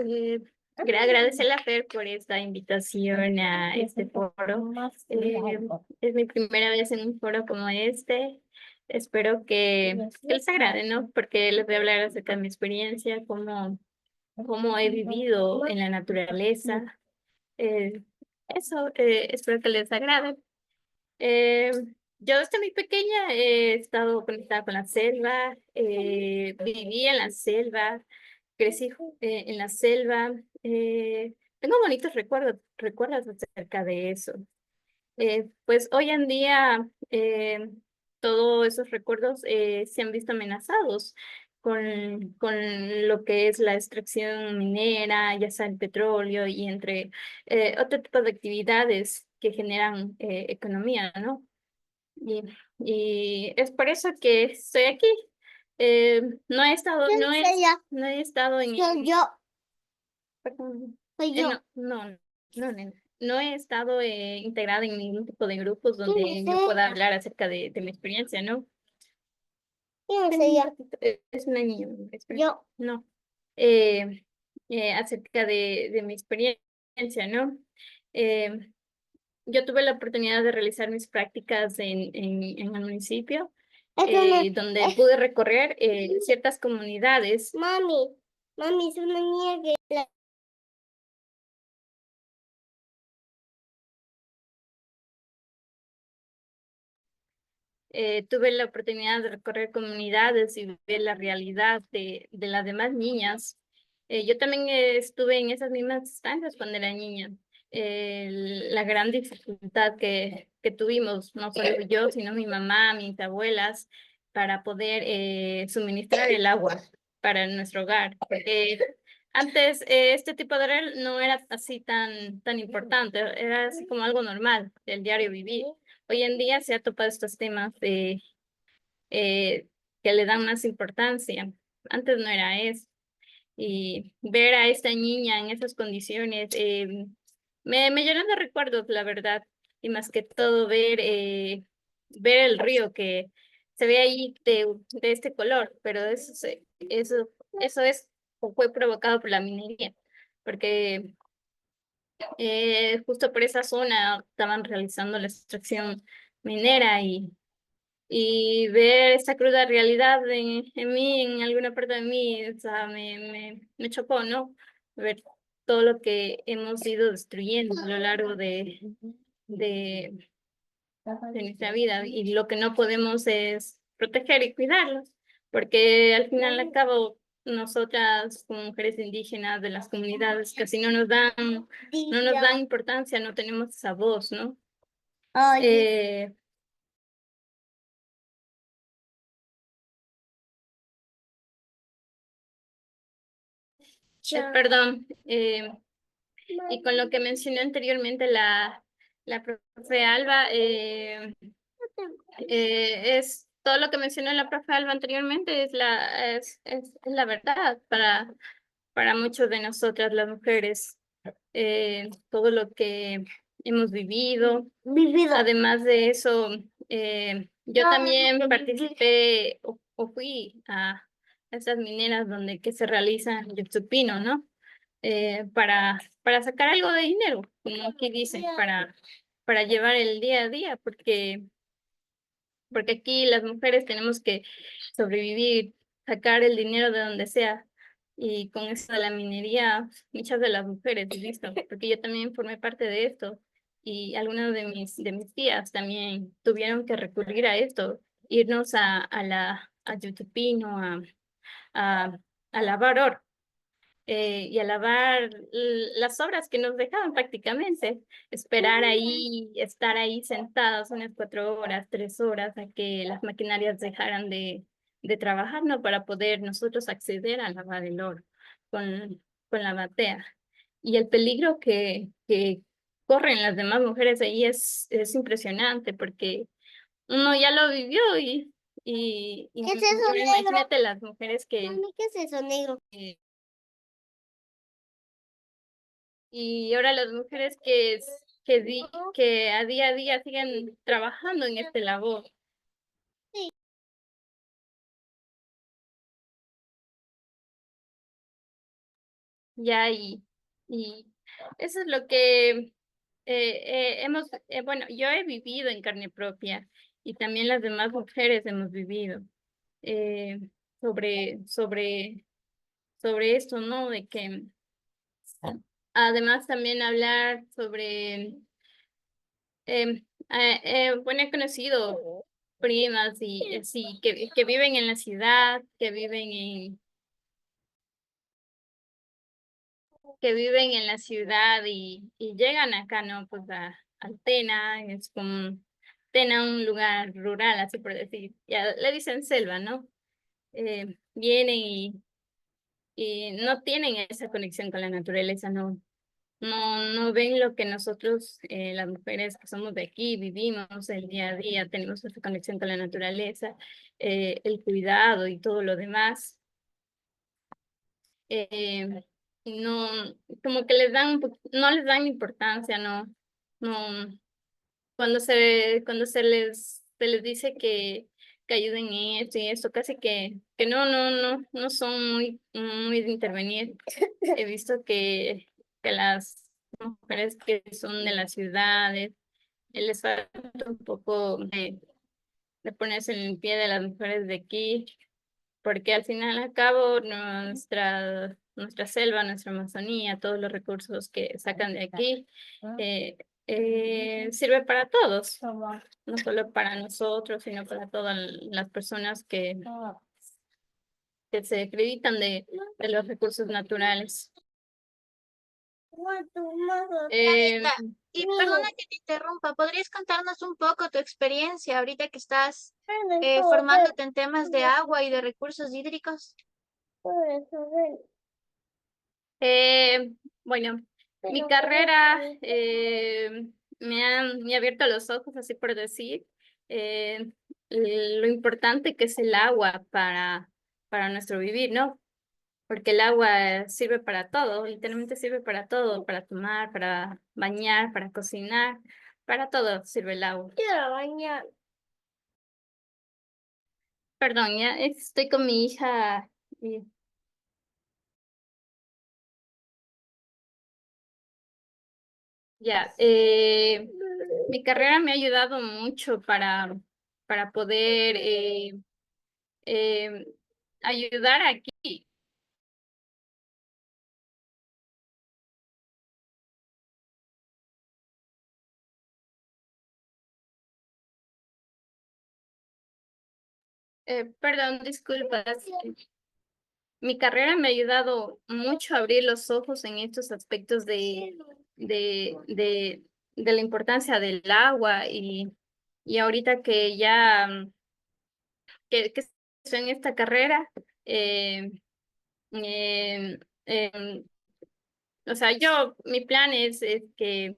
Agradecerle a Fer por esta invitación a este foro. Es mi primera vez en un foro como este. Espero que les agrade, ¿no? Porque les voy a hablar acerca de mi experiencia, cómo he vivido en la naturaleza. Espero que les agrade. Eh, yo desde muy pequeña he estado conectada con la selva, viví en la selva, crecí en la selva. Tengo bonitos recuerdos acerca de eso. Pues hoy en día todos esos recuerdos se han visto amenazados con lo que es la extracción minera, ya sea el petróleo y entre otro tipo de actividades que generan economía, ¿no? Y, y es por eso que estoy aquí. No he estado, no he estado perdón, nena. No he estado integrada en ningún tipo de grupos donde yo pueda hablar acerca de mi experiencia, ¿no? Es una niña, no. Acerca de mi experiencia, ¿no? Eh, yo tuve la oportunidad de realizar mis prácticas en el municipio, donde pude recorrer ciertas comunidades. Mami, es una niña que... Tuve la oportunidad de recorrer comunidades y ver la realidad de las demás niñas. Yo también estuve en esas mismas instancias cuando era niña. La gran dificultad que tuvimos, no solo yo, sino mi mamá, mis abuelas, para poder suministrar el agua para nuestro hogar. Porque antes este tipo de rel no era así tan importante, era así como algo normal del diario vivir. Hoy en día se ha topado estos temas que le dan más importancia. Antes no era eso. Y ver a esta niña en esas condiciones me llenan de recuerdos, la verdad. Y más que todo ver el río que se ve ahí de este color, pero eso es o fue provocado por la minería, porque justo por esa zona estaban realizando la extracción minera y ver esta cruda realidad en mí, en alguna parte de mí, o sea, me chocó, ¿no? Ver todo lo que hemos ido destruyendo a lo largo de nuestra vida y lo que no podemos es proteger y cuidarlos, porque al final y al cabo nosotras como mujeres indígenas de las comunidades casi no nos dan importancia, no tenemos esa voz, ¿no? Perdón, y con lo que mencioné anteriormente la profe Alba, es todo lo que mencionó la profe Alba anteriormente es la verdad para muchos de nosotras las mujeres. Todo lo que hemos vivido. Además de eso, yo también participé o fui a esas mineras donde que se realizan Yutsupino, ¿no? Para sacar algo de dinero, como aquí dicen, para llevar el día a día, porque aquí las mujeres tenemos que sobrevivir, sacar el dinero de donde sea. Y con eso de la minería, muchas de las mujeres, listo, porque yo también formé parte de esto y algunas de mis tías también tuvieron que recurrir a esto, irnos a Yutupino, a, a lavar oro y a lavar las obras que nos dejaban prácticamente, esperar ahí, estar ahí sentados unas 4 horas, 3 horas a que las maquinarias dejaran de trabajar, ¿no? Para poder nosotros acceder a lavar el oro con la batea. Y el peligro que corren las demás mujeres ahí es impresionante porque uno ya lo vivió Y ¿Qué es eso ahora negro? imagínate las mujeres que... Mami, ¿qué es eso negro? Y ahora las mujeres que a día siguen trabajando en este labor. Ya, y eso es lo que bueno, yo he vivido en carne propia y también las demás mujeres hemos vivido eh, sobre esto, ¿no? De que además también hablar sobre, bueno, he conocido primas y sí, que viven en la ciudad, que viven en la ciudad y llegan acá, ¿no? Pues al Tena, es como Tena, un lugar rural, así por decir. Ya le dicen selva, ¿no? Vienen y no tienen esa conexión con la naturaleza, no ven lo que nosotros, las mujeres que somos de aquí, vivimos el día a día, tenemos esa conexión con la naturaleza, el cuidado y todo lo demás. eh, no, como que no les dan importancia, no, se les dice que ayuden en esto y esto, casi que no son muy de intervenir. He visto que las mujeres que son de las ciudades, les falta un poco de ponerse en el pie de las mujeres de aquí, porque al final y al cabo nuestra selva, nuestra Amazonía, todos los recursos que sacan de aquí, sirve para todos, no solo para nosotros, sino para todas las personas que se acreditan de los recursos naturales. Eh, Y perdona que te interrumpa, ¿podrías contarnos un poco tu experiencia ahorita que estás formándote en temas de agua y de recursos hídricos? bueno, mi carrera me ha abierto los ojos, así por decir, eh, lo importante que es el agua para nuestro vivir, ¿no? Porque el agua sirve para todo, literalmente sirve para todo, para tomar, para bañar, para cocinar, para todo sirve el agua. Quiero bañar. Perdón, ya estoy con mi hija. Ya, mi carrera me ha ayudado mucho para poder eh, ayudar aquí. Perdón, disculpas. Mi carrera me ha ayudado mucho a abrir los ojos en estos aspectos de, de, de la importancia del agua y ahorita que ya que estoy en esta carrera, eh, eh, em, o sea, mi plan es que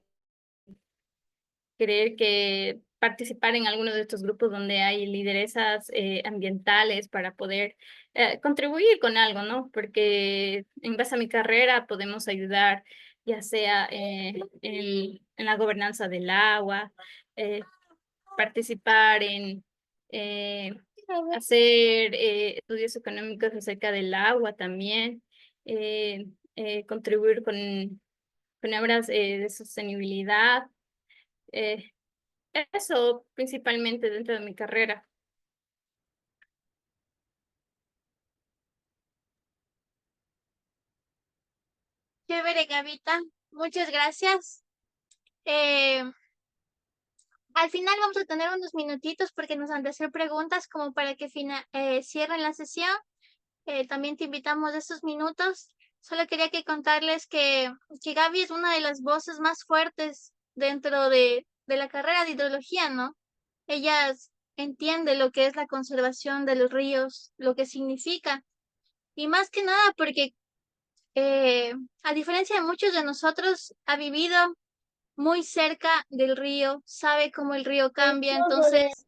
creer que participar en alguno de estos grupos donde hay lideresas ambientales para poder contribuir con algo, ¿no? Porque en base a mi carrera podemos ayudar ya sea en la gobernanza del agua, eh, participar en eh, hacer estudios económicos acerca del agua también, contribuir con obras de sostenibilidad. eh, Eso principalmente dentro de mi carrera. Chévere, Gavita. Muchas gracias. Eh, Al final vamos a tener unos minutitos porque nos han de hacer preguntas como para que cierren la sesión. También te invitamos a estos minutos. Solo quería contarles que Gaby es una de las voces más fuertes dentro de la carrera de hidrología, ¿no? Ella entiende lo que es la conservación de los ríos, lo que significa. Y más que nada porque, a diferencia de muchos de nosotros, ha vivido muy cerca del río, sabe cómo el río cambia, entonces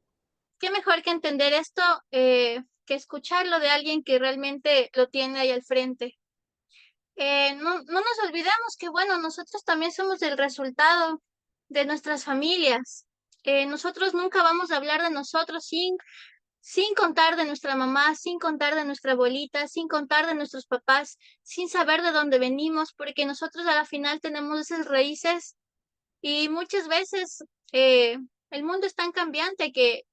qué mejor que entender esto que escucharlo de alguien que realmente lo tiene ahí al frente. No nos olvidemos que, bueno, nosotros también somos el resultado de nuestras familias. Nosotros nunca vamos a hablar de nosotros sin contar de nuestra mamá, sin contar de nuestra abuelita, sin contar de nuestros papás, sin saber de dónde venimos, porque nosotros a la final tenemos esas raíces y muchas veces el mundo es tan cambiante que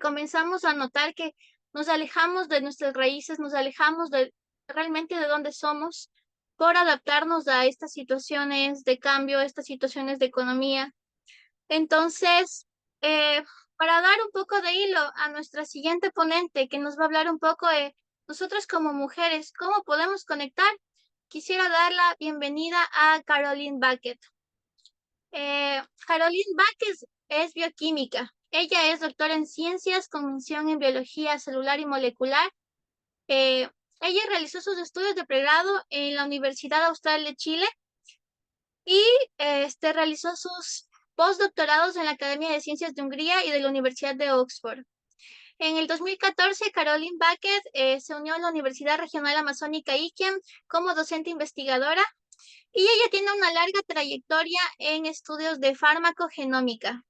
comenzamos a notar que nos alejamos de nuestras raíces, nos alejamos de realmente de dónde somos por adaptarnos a estas situaciones de cambio, estas situaciones de economía. Entonces, para dar un poco de hilo a nuestra siguiente ponente, que nos va a hablar un poco de nosotros como mujeres, cómo podemos conectar, quisiera dar la bienvenida a Caroline Bucket. Caroline Bucket es bioquímica. Ella es doctora en ciencias con mención en biología celular y molecular. Ella realizó sus estudios de pregrado en la Universidad Austral de Chile y realizó sus postdoctorados en la Academia de Ciencias de Hungría y de la Universidad de Oxford. En el 2014, Caroline Bucket se unió a la Universidad Regional Amazónica Iquiam como docente investigadora y ella tiene una larga trayectoria en estudios de farmacogenómica.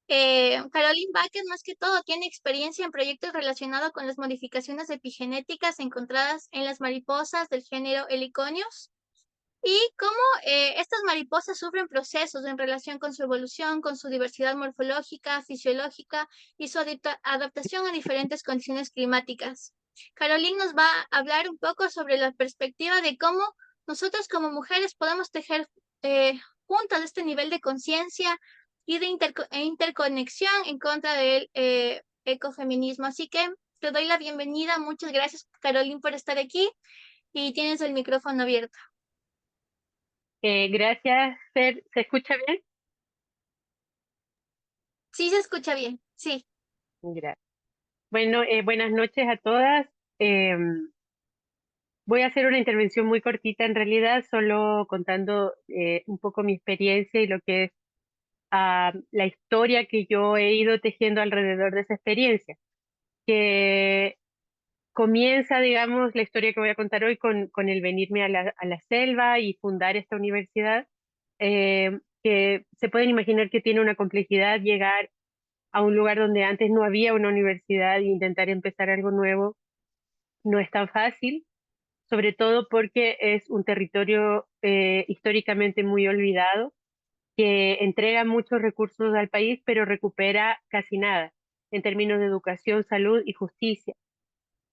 Caroline Bucket, más que todo, tiene experiencia en proyectos relacionados con las modificaciones epigenéticas encontradas en las mariposas del género Heliconius y cómo estas mariposas sufren procesos en relación con su evolución, con su diversidad morfológica, fisiológica y su adaptación a diferentes condiciones climáticas. Caroline nos va a hablar un poco sobre la perspectiva de cómo nosotros como mujeres podemos tejer juntas este nivel de conciencia y de interconexión en contra del ecofeminismo. Así que te doy la bienvenida. Muchas gracias, Caroline, por estar aquí y tienes el micrófono abierto. Gracias, Fer. ¿Se escucha bien? Sí, se escucha bien, sí. Gracias. Bueno, buenas noches a todas. Voy a hacer una intervención muy cortita en realidad, solo contando un poco mi experiencia y lo que es la historia que yo he ido tejiendo alrededor de esa experiencia, que comienza, digamos, la historia que voy a contar hoy con el venirme a la selva y fundar esta universidad, que se pueden imaginar que tiene una complejidad llegar a un lugar donde antes no había una universidad e intentar empezar algo nuevo no es tan fácil, sobre todo porque es un territorio históricamente muy olvidado, que entrega muchos recursos al país, pero recupera casi nada en términos de educación, salud y justicia.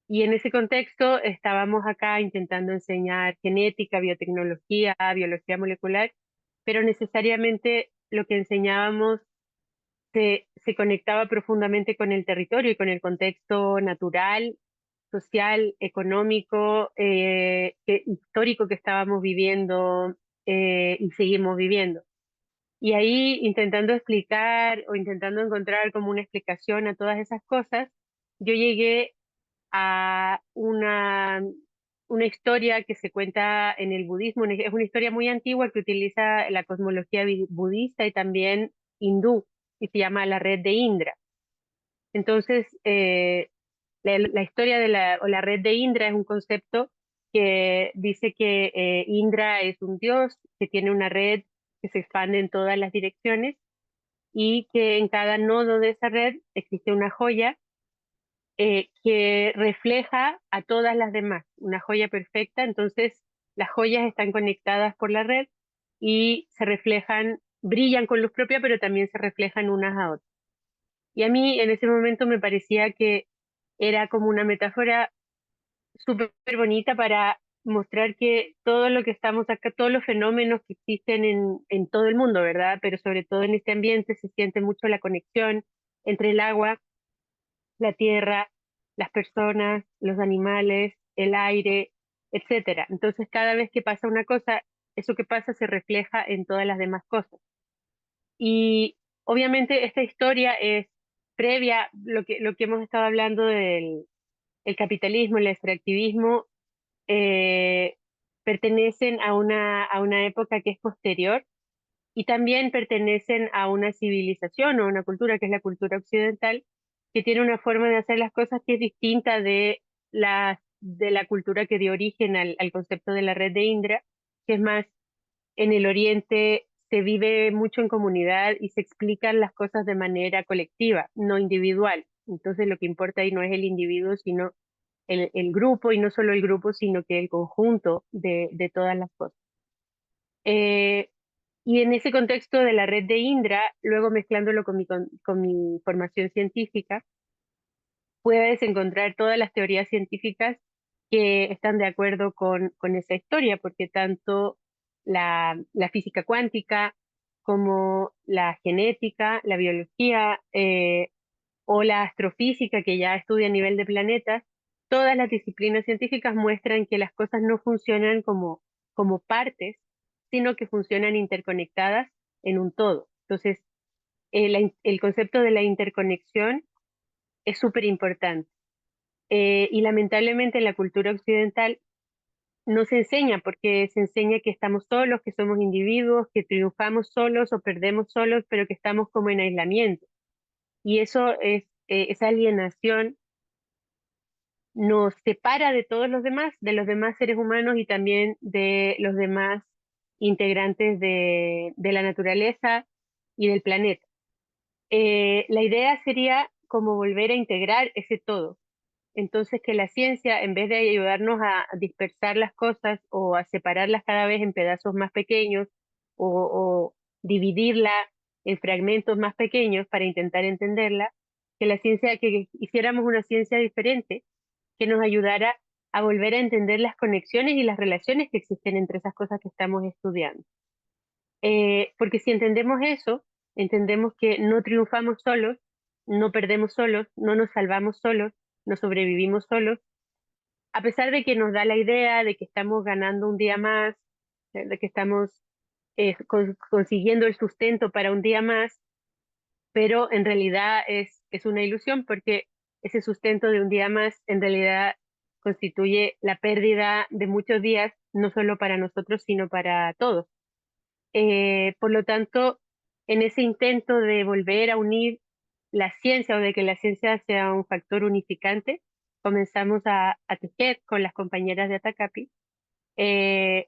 Y en ese contexto estábamos acá intentando enseñar genética, biotecnología, biología molecular, pero necesariamente lo que enseñábamos se conectaba profundamente con el territorio y con el contexto natural, social, económico, histórico que estábamos viviendo y seguimos viviendo. Y ahí intentando explicar o intentando encontrar como una explicación a todas esas cosas, yo llegué a una historia que se cuenta en el budismo. Es una historia muy antigua que utiliza la cosmología budista y también hindú, y se llama la red de Indra. Entonces, la historia o la red de Indra es un concepto que dice que Indra es un dios que tiene una red que se expande en todas las direcciones y que en cada nodo de esa red existe una joya que refleja a todas las demás, una joya perfecta. Entonces las joyas están conectadas por la red y se reflejan, brillan con luz propia, pero también se reflejan unas a otras. Y a mí en ese momento me parecía que era como una metáfora súper bonita para mostrar que todo lo que estamos acá, todos los fenómenos que existen en todo el mundo, ¿verdad? Pero sobre todo en este ambiente se siente mucho la conexión entre el agua, la tierra, las personas, los animales, el aire, etcétera. Entonces, cada vez que pasa una cosa, eso que pasa se refleja en todas las demás cosas. Y obviamente esta historia es previa, lo que hemos estado hablando del el capitalismo, el extractivismo, eh, pertenecen a una época que es posterior y también pertenecen a una civilización o una cultura que es la cultura occidental, que tiene una forma de hacer las cosas que es distinta de la cultura que dio origen al concepto de la red de Indra, que es más, en el Oriente se vive mucho en comunidad y se explican las cosas de manera colectiva, no individual. Entonces lo que importa ahí no es el individuo, sino el grupo, y no solo el grupo, sino que el conjunto de todas las cosas. Y en ese contexto de la red de Indra, luego mezclándolo con mi formación científica, puedes encontrar todas las teorías científicas que están de acuerdo con esa historia, porque tanto la física cuántica como la genética, la biología o la astrofísica, que ya estudia a nivel de planetas, todas las disciplinas científicas muestran que las cosas no funcionan como partes, sino que funcionan interconectadas en un todo. Entonces, el concepto de la interconexión es súper importante. Y lamentablemente en la cultura occidental no se enseña, porque se enseña que estamos solos, que somos individuos, que triunfamos solos o perdemos solos, pero que estamos como en aislamiento. Y eso esa alienación nos separa de todos los demás, de los demás seres humanos y también de los demás integrantes de la naturaleza y del planeta. La idea sería como volver a integrar ese todo. Entonces, que la ciencia, en vez de ayudarnos a dispersar las cosas o a separarlas cada vez en pedazos más pequeños o dividirla en fragmentos más pequeños para intentar entenderla, que hiciéramos una ciencia diferente que nos ayudara a volver a entender las conexiones y las relaciones que existen entre esas cosas que estamos estudiando. Porque si entendemos eso, entendemos que no triunfamos solos, no perdemos solos, no nos salvamos solos, no sobrevivimos solos, a pesar de que nos da la idea de que estamos ganando un día más, de que estamos consiguiendo el sustento para un día más, pero en realidad es una ilusión porque ese sustento de un día más en realidad constituye la pérdida de muchos días, no solo para nosotros, sino para todos. Por lo tanto, en ese intento de volver a unir la ciencia o de que la ciencia sea un factor unificante, comenzamos a tejer con las compañeras de Atacapi. eh,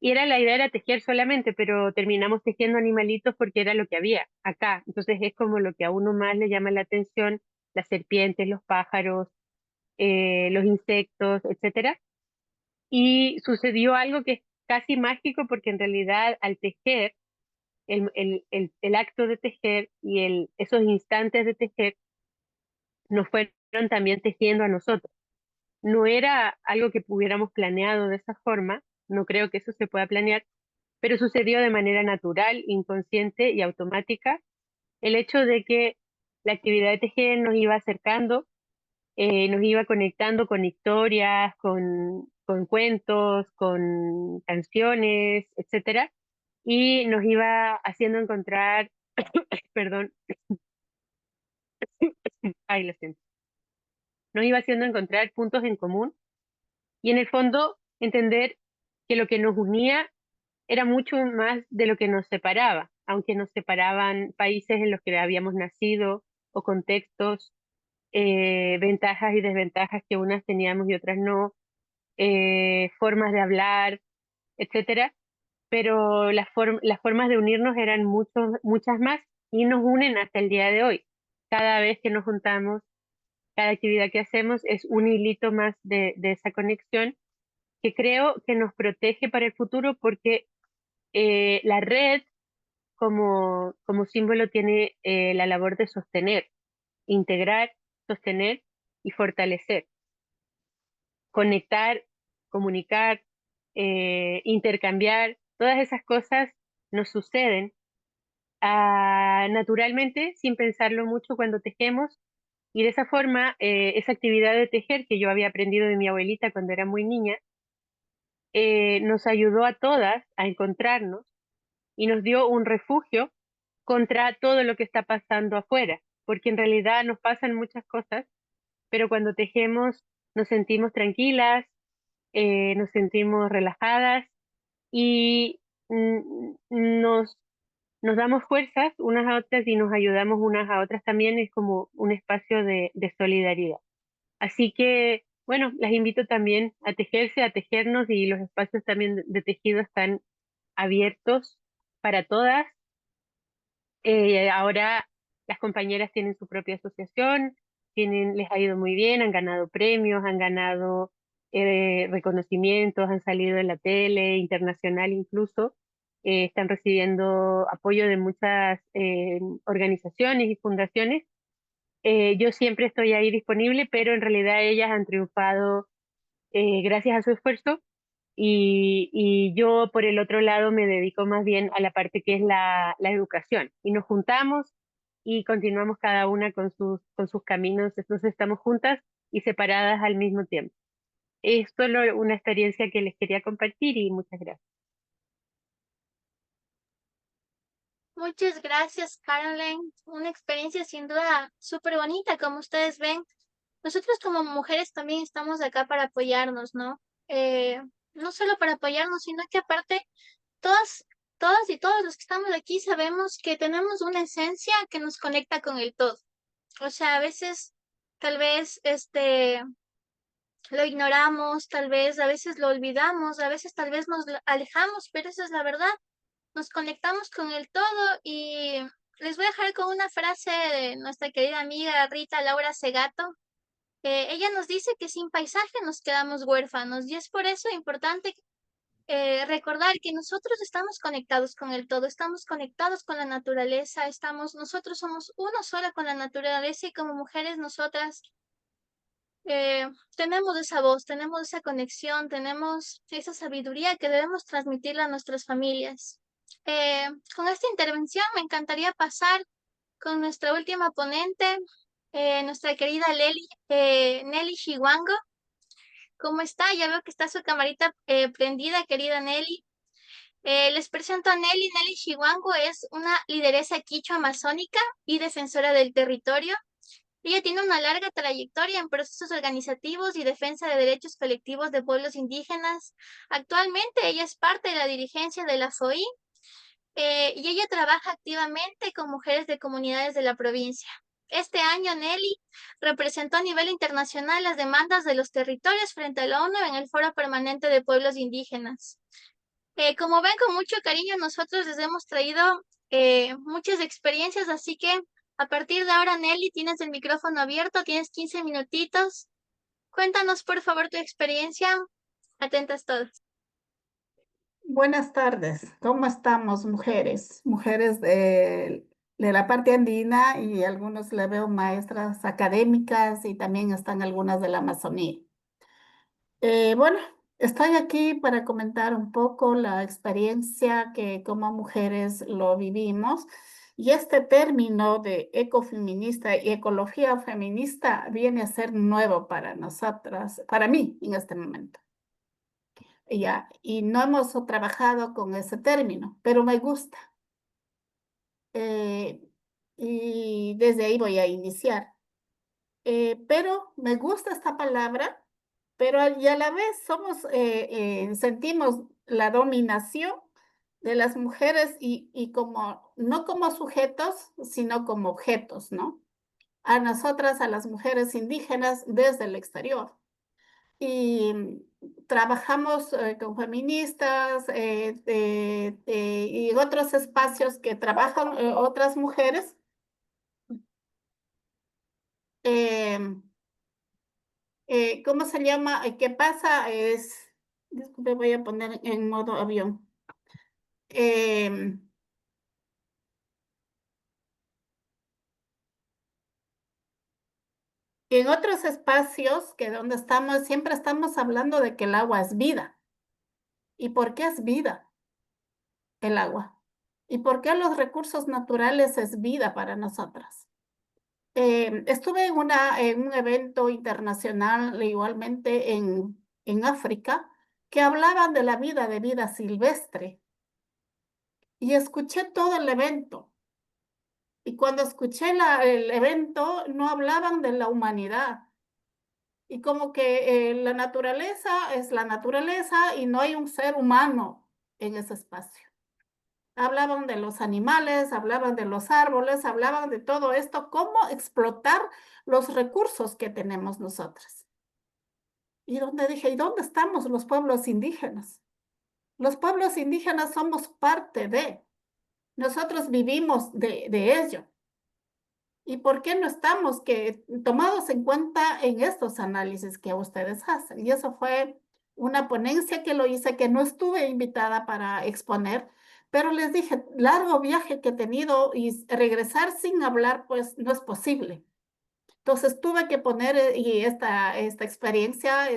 y la idea era tejer solamente, pero terminamos tejiendo animalitos porque era lo que había acá. Entonces es como lo que a uno más le llama la atención, las serpientes, los pájaros, los insectos, etcétera. Y sucedió algo que es casi mágico porque en realidad al tejer, el acto de tejer y esos instantes de tejer nos fueron también tejiendo a nosotros. No era algo que hubiéramos planeado de esa forma, no creo que eso se pueda planear, pero sucedió de manera natural, inconsciente y automática. El hecho de que la actividad de tejer nos iba acercando, nos iba conectando con historias, con cuentos, con canciones, etcétera, y nos iba haciendo encontrar, perdón, ay, lo siento, nos iba haciendo encontrar puntos en común y en el fondo entender que lo que nos unía era mucho más de lo que nos separaba, aunque nos separaban países en los que habíamos nacido o contextos, ventajas y desventajas que unas teníamos y otras no, formas de hablar, etcétera, pero las formas de unirnos eran muchas más y nos unen hasta el día de hoy. Cada vez que nos juntamos, cada actividad que hacemos es un hilito más de esa conexión que creo que nos protege para el futuro porque la red como símbolo tiene la labor de sostener, integrar, sostener y fortalecer, conectar, comunicar, intercambiar, todas esas cosas nos suceden naturalmente sin pensarlo mucho cuando tejemos y de esa forma esa actividad de tejer que yo había aprendido de mi abuelita cuando era muy niña, nos ayudó a todas a encontrarnos y nos dio un refugio contra todo lo que está pasando afuera, porque en realidad nos pasan muchas cosas, pero cuando tejemos nos sentimos tranquilas, nos sentimos relajadas y nos nos damos fuerzas unas a otras y nos ayudamos unas a otras también, es como un espacio de solidaridad. Así que, bueno, las invito también a tejerse, a tejernos y los espacios también de tejido están abiertos para todas. Ahora las compañeras tienen su propia asociación, les ha ido muy bien, han ganado premios, han ganado reconocimientos, han salido en la tele, internacional incluso, están recibiendo apoyo de muchas organizaciones y fundaciones. Yo siempre estoy ahí disponible, pero en realidad ellas han triunfado gracias a su esfuerzo y yo por el otro lado me dedico más bien a la parte que es la educación y nos juntamos y continuamos cada una con sus caminos, entonces estamos juntas y separadas al mismo tiempo. Es solo una experiencia que les quería compartir y muchas gracias. Muchas gracias, Caroline. Una experiencia sin duda súper bonita, como ustedes ven. Nosotros como mujeres también estamos acá para apoyarnos, ¿no? No solo para apoyarnos, sino que aparte, todas, todas y todos los que estamos aquí sabemos que tenemos una esencia que nos conecta con el todo. O sea, a veces, tal vez, lo ignoramos, tal vez, a veces lo olvidamos, a veces tal vez nos alejamos, pero esa es la verdad. Nos conectamos con el todo y les voy a dejar con una frase de nuestra querida amiga Rita Laura Segato. Ella nos dice que sin paisaje nos quedamos huérfanos y es por eso importante recordar que nosotros estamos conectados con el todo, estamos conectados con la naturaleza, nosotros somos uno sola con la naturaleza y como mujeres nosotras tenemos esa voz, tenemos esa conexión, tenemos esa sabiduría que debemos transmitirla a nuestras familias. Con esta intervención me encantaría pasar con nuestra última ponente, nuestra querida Nelly Shiwango. ¿Cómo está? Ya veo que está su camarita prendida, querida Nelly. Les presento a Nelly. Nelly Shiwango es una lideresa quichua amazónica y defensora del territorio. Ella tiene una larga trayectoria en procesos organizativos y defensa de derechos colectivos de pueblos indígenas. Actualmente ella es parte de la dirigencia de la FOI y ella trabaja activamente con mujeres de comunidades de la provincia. Este año Nelly representó a nivel internacional las demandas de los territorios frente a la ONU en el Foro Permanente de Pueblos Indígenas. Como ven, con mucho cariño nosotros les hemos traído muchas experiencias, así que a partir de ahora, Nelly, tienes el micrófono abierto, tienes 15 minutitos. Cuéntanos, por favor, tu experiencia. Atentas todas. Buenas tardes, ¿cómo estamos, mujeres? Mujeres de la parte andina y algunos le veo maestras académicas y también están algunas de la Amazonía. Bueno, estoy aquí para comentar un poco la experiencia que como mujeres lo vivimos. Y este término de ecofeminista y ecología feminista viene a ser nuevo para nosotras, para mí en este momento. Ya, y no hemos trabajado con ese término, pero me gusta. Eh, y desde ahí voy a iniciar. Pero me gusta esta palabra, pero y a la vez sentimos la dominación de las mujeres y como, no como sujetos, sino como objetos, ¿no? A nosotras, a las mujeres indígenas desde el exterior. Y trabajamos con feministas y otros espacios que trabajan otras mujeres. ¿Cómo se llama? ¿Qué pasa? Disculpe, voy a poner en modo avión. En otros espacios que donde estamos, siempre estamos hablando de que el agua es vida. ¿Y por qué es vida el agua? ¿Y por qué los recursos naturales es vida para nosotras? Estuve en un evento internacional igualmente en África que hablaban de la vida silvestre y escuché todo el evento. Y cuando escuché el evento no hablaban de la humanidad. Y como que la naturaleza es la naturaleza y no hay un ser humano en ese espacio. Hablaban de los animales, hablaban de los árboles, hablaban de todo esto, cómo explotar los recursos que tenemos nosotras. Y donde dije, ¿y dónde estamos los pueblos indígenas? Los pueblos indígenas somos parte de, nosotros vivimos de ello. ¿Y por qué no estamos tomados en cuenta en estos análisis que ustedes hacen? Y eso fue una ponencia que lo hice, que no estuve invitada para exponer, pero les dije, largo viaje que he tenido y regresar sin hablar, pues no es posible. Entonces tuve que poner y esta experiencia,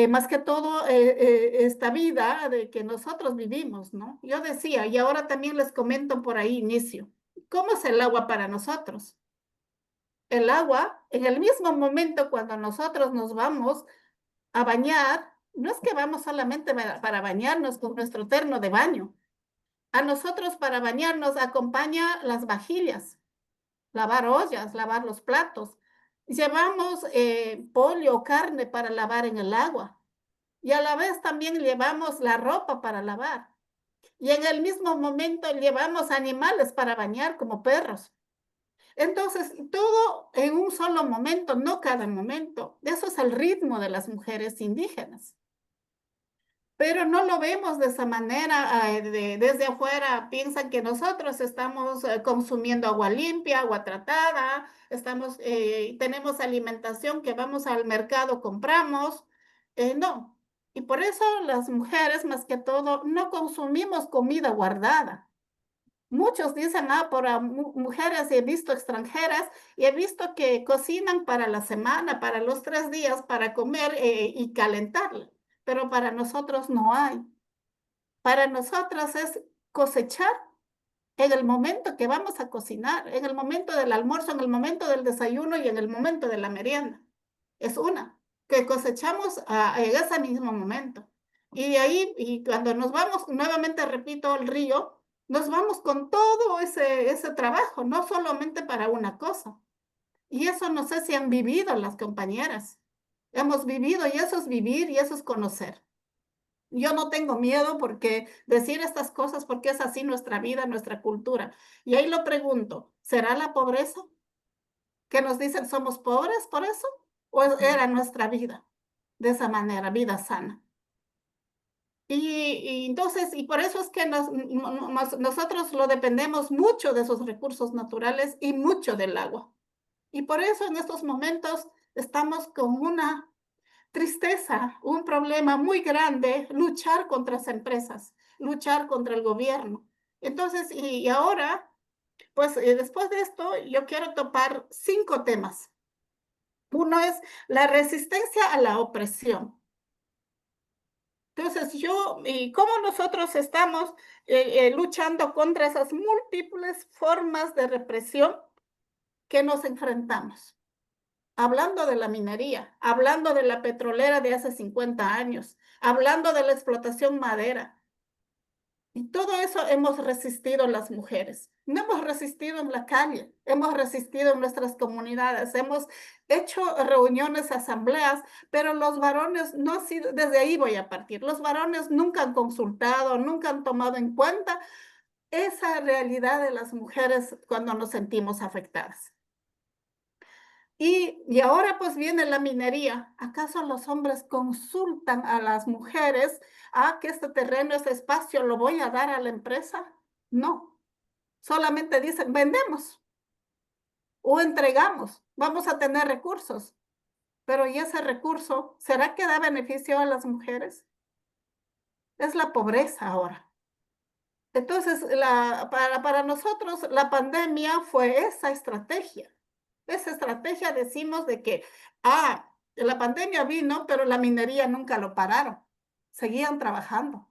más que todo, esta vida de que nosotros vivimos, ¿no? Yo decía, y ahora también les comento por ahí inicio, ¿cómo es el agua para nosotros? El agua, en el mismo momento cuando nosotros nos vamos a bañar, no es que vamos solamente para bañarnos con nuestro terno de baño. A nosotros para bañarnos acompaña las vajillas, lavar ollas, lavar los platos. Llevamos pollo o carne para lavar en el agua. Y a la vez también llevamos la ropa para lavar. Y en el mismo momento llevamos animales para bañar como perros. Entonces, todo en un solo momento, no cada momento. Eso es el ritmo de las mujeres indígenas. Pero no lo vemos de esa manera, desde afuera piensan que nosotros estamos consumiendo agua limpia, agua tratada, tenemos alimentación que vamos al mercado, compramos. No. Y por eso las mujeres, más que todo, no consumimos comida guardada. Muchos dicen, mujeres he visto extranjeras y he visto que cocinan para la semana, para los 3 días, para comer y calentarla, pero para nosotros no hay. Para nosotras es cosechar en el momento que vamos a cocinar, en el momento del almuerzo, en el momento del desayuno y en el momento de la merienda. Es una, que cosechamos en ese mismo momento. Y de ahí, y cuando nos vamos, nuevamente repito, al río, nos vamos con todo ese trabajo, no solamente para una cosa. Y eso no sé si han vivido las compañeras. Hemos vivido y eso es vivir y eso es conocer. Yo no tengo miedo porque decir estas cosas porque es así nuestra vida, nuestra cultura. Y ahí lo pregunto, ¿será la pobreza? ¿Que nos dicen somos pobres por eso? ¿O era nuestra vida de esa manera, vida sana? Y entonces, y por eso es que nosotros lo dependemos mucho de esos recursos naturales y mucho del agua. Y por eso en estos momentos estamos con una tristeza, un problema muy grande, luchar contra las empresas, luchar contra el gobierno. Entonces, y ahora, pues después de esto, yo quiero topar 5 temas. Uno es la resistencia a la opresión. Entonces, y cómo nosotros estamos luchando contra esas múltiples formas de represión que nos enfrentamos. Hablando de la minería, hablando de la petrolera de hace 50 años, hablando de la explotación madera. Y todo eso hemos resistido las mujeres. No hemos resistido en la calle, hemos resistido en nuestras comunidades, hemos hecho reuniones, asambleas, pero los varones no han sido, desde ahí voy a partir, los varones nunca han consultado, nunca han tomado en cuenta esa realidad de las mujeres cuando nos sentimos afectadas. Y ahora pues viene la minería. ¿Acaso los hombres consultan a las mujeres que este terreno, este espacio lo voy a dar a la empresa? No, solamente dicen vendemos o entregamos, vamos a tener recursos. Pero ¿y ese recurso será que da beneficio a las mujeres? Es la pobreza ahora. Entonces, para nosotros la pandemia fue esa estrategia. Esa estrategia decimos de que, la pandemia vino, pero la minería nunca lo pararon. Seguían trabajando.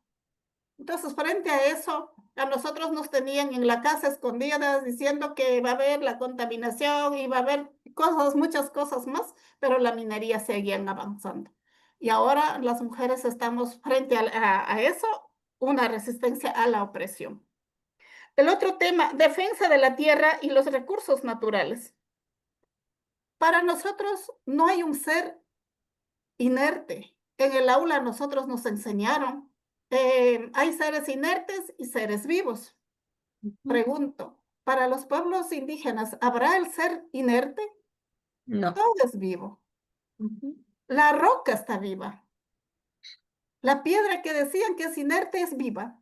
Entonces, frente a eso, a nosotros nos tenían en la casa escondidas diciendo que va a haber la contaminación y va a haber cosas, muchas cosas más, pero la minería seguían avanzando. Y ahora las mujeres estamos frente a eso, una resistencia a la opresión. El otro tema, defensa de la tierra y los recursos naturales. Para nosotros no hay un ser inerte. En el aula nosotros nos enseñaron hay seres inertes y seres vivos. Ujú. Pregunto, ¿para los pueblos indígenas habrá el ser inerte? No. Todo es vivo. Ujú. La roca está viva. La piedra que decían que es inerte es viva.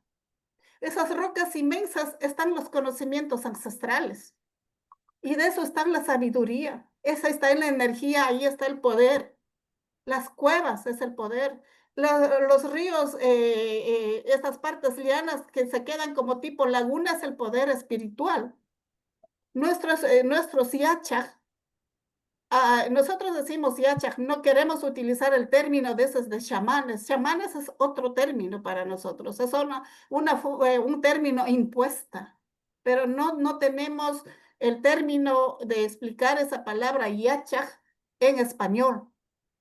Esas rocas inmensas están los conocimientos ancestrales. Y de eso está la sabiduría. Esa está en la energía, ahí está el poder. Las cuevas es el poder. Los ríos, estas partes lianas que se quedan como tipo lagunas, el poder espiritual. Nuestros yachaj, nosotros decimos yachaj, no queremos utilizar el término de esos de chamanes. Chamanes es otro término para nosotros, es un término impuesta, pero no tenemos el término de explicar esa palabra yachaj en español.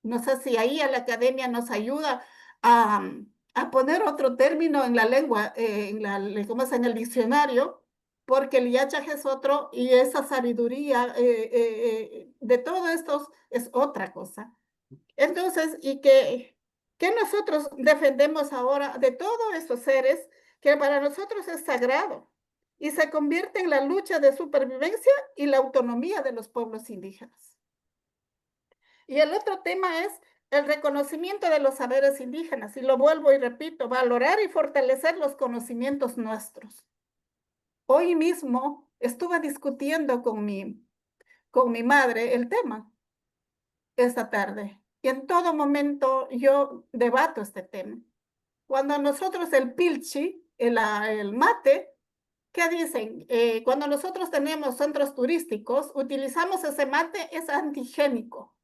No sé si ahí a la academia nos ayuda a poner otro término en la lengua, ¿cómo es? En el diccionario, porque el yachaj es otro y esa sabiduría de todo esto es otra cosa. Entonces, ¿qué nosotros defendemos ahora de todos estos seres que para nosotros es sagrado y se convierte en la lucha de supervivencia y la autonomía de los pueblos indígenas? Y el otro tema es el reconocimiento de los saberes indígenas, y lo vuelvo y repito, valorar y fortalecer los conocimientos nuestros. Hoy mismo estuve discutiendo con mi madre el tema esta tarde, y en todo momento yo debato este tema. Cuando nosotros el pilchi, el mate, ¿qué dicen? Cuando nosotros tenemos centros turísticos, utilizamos ese mate, es antigénico.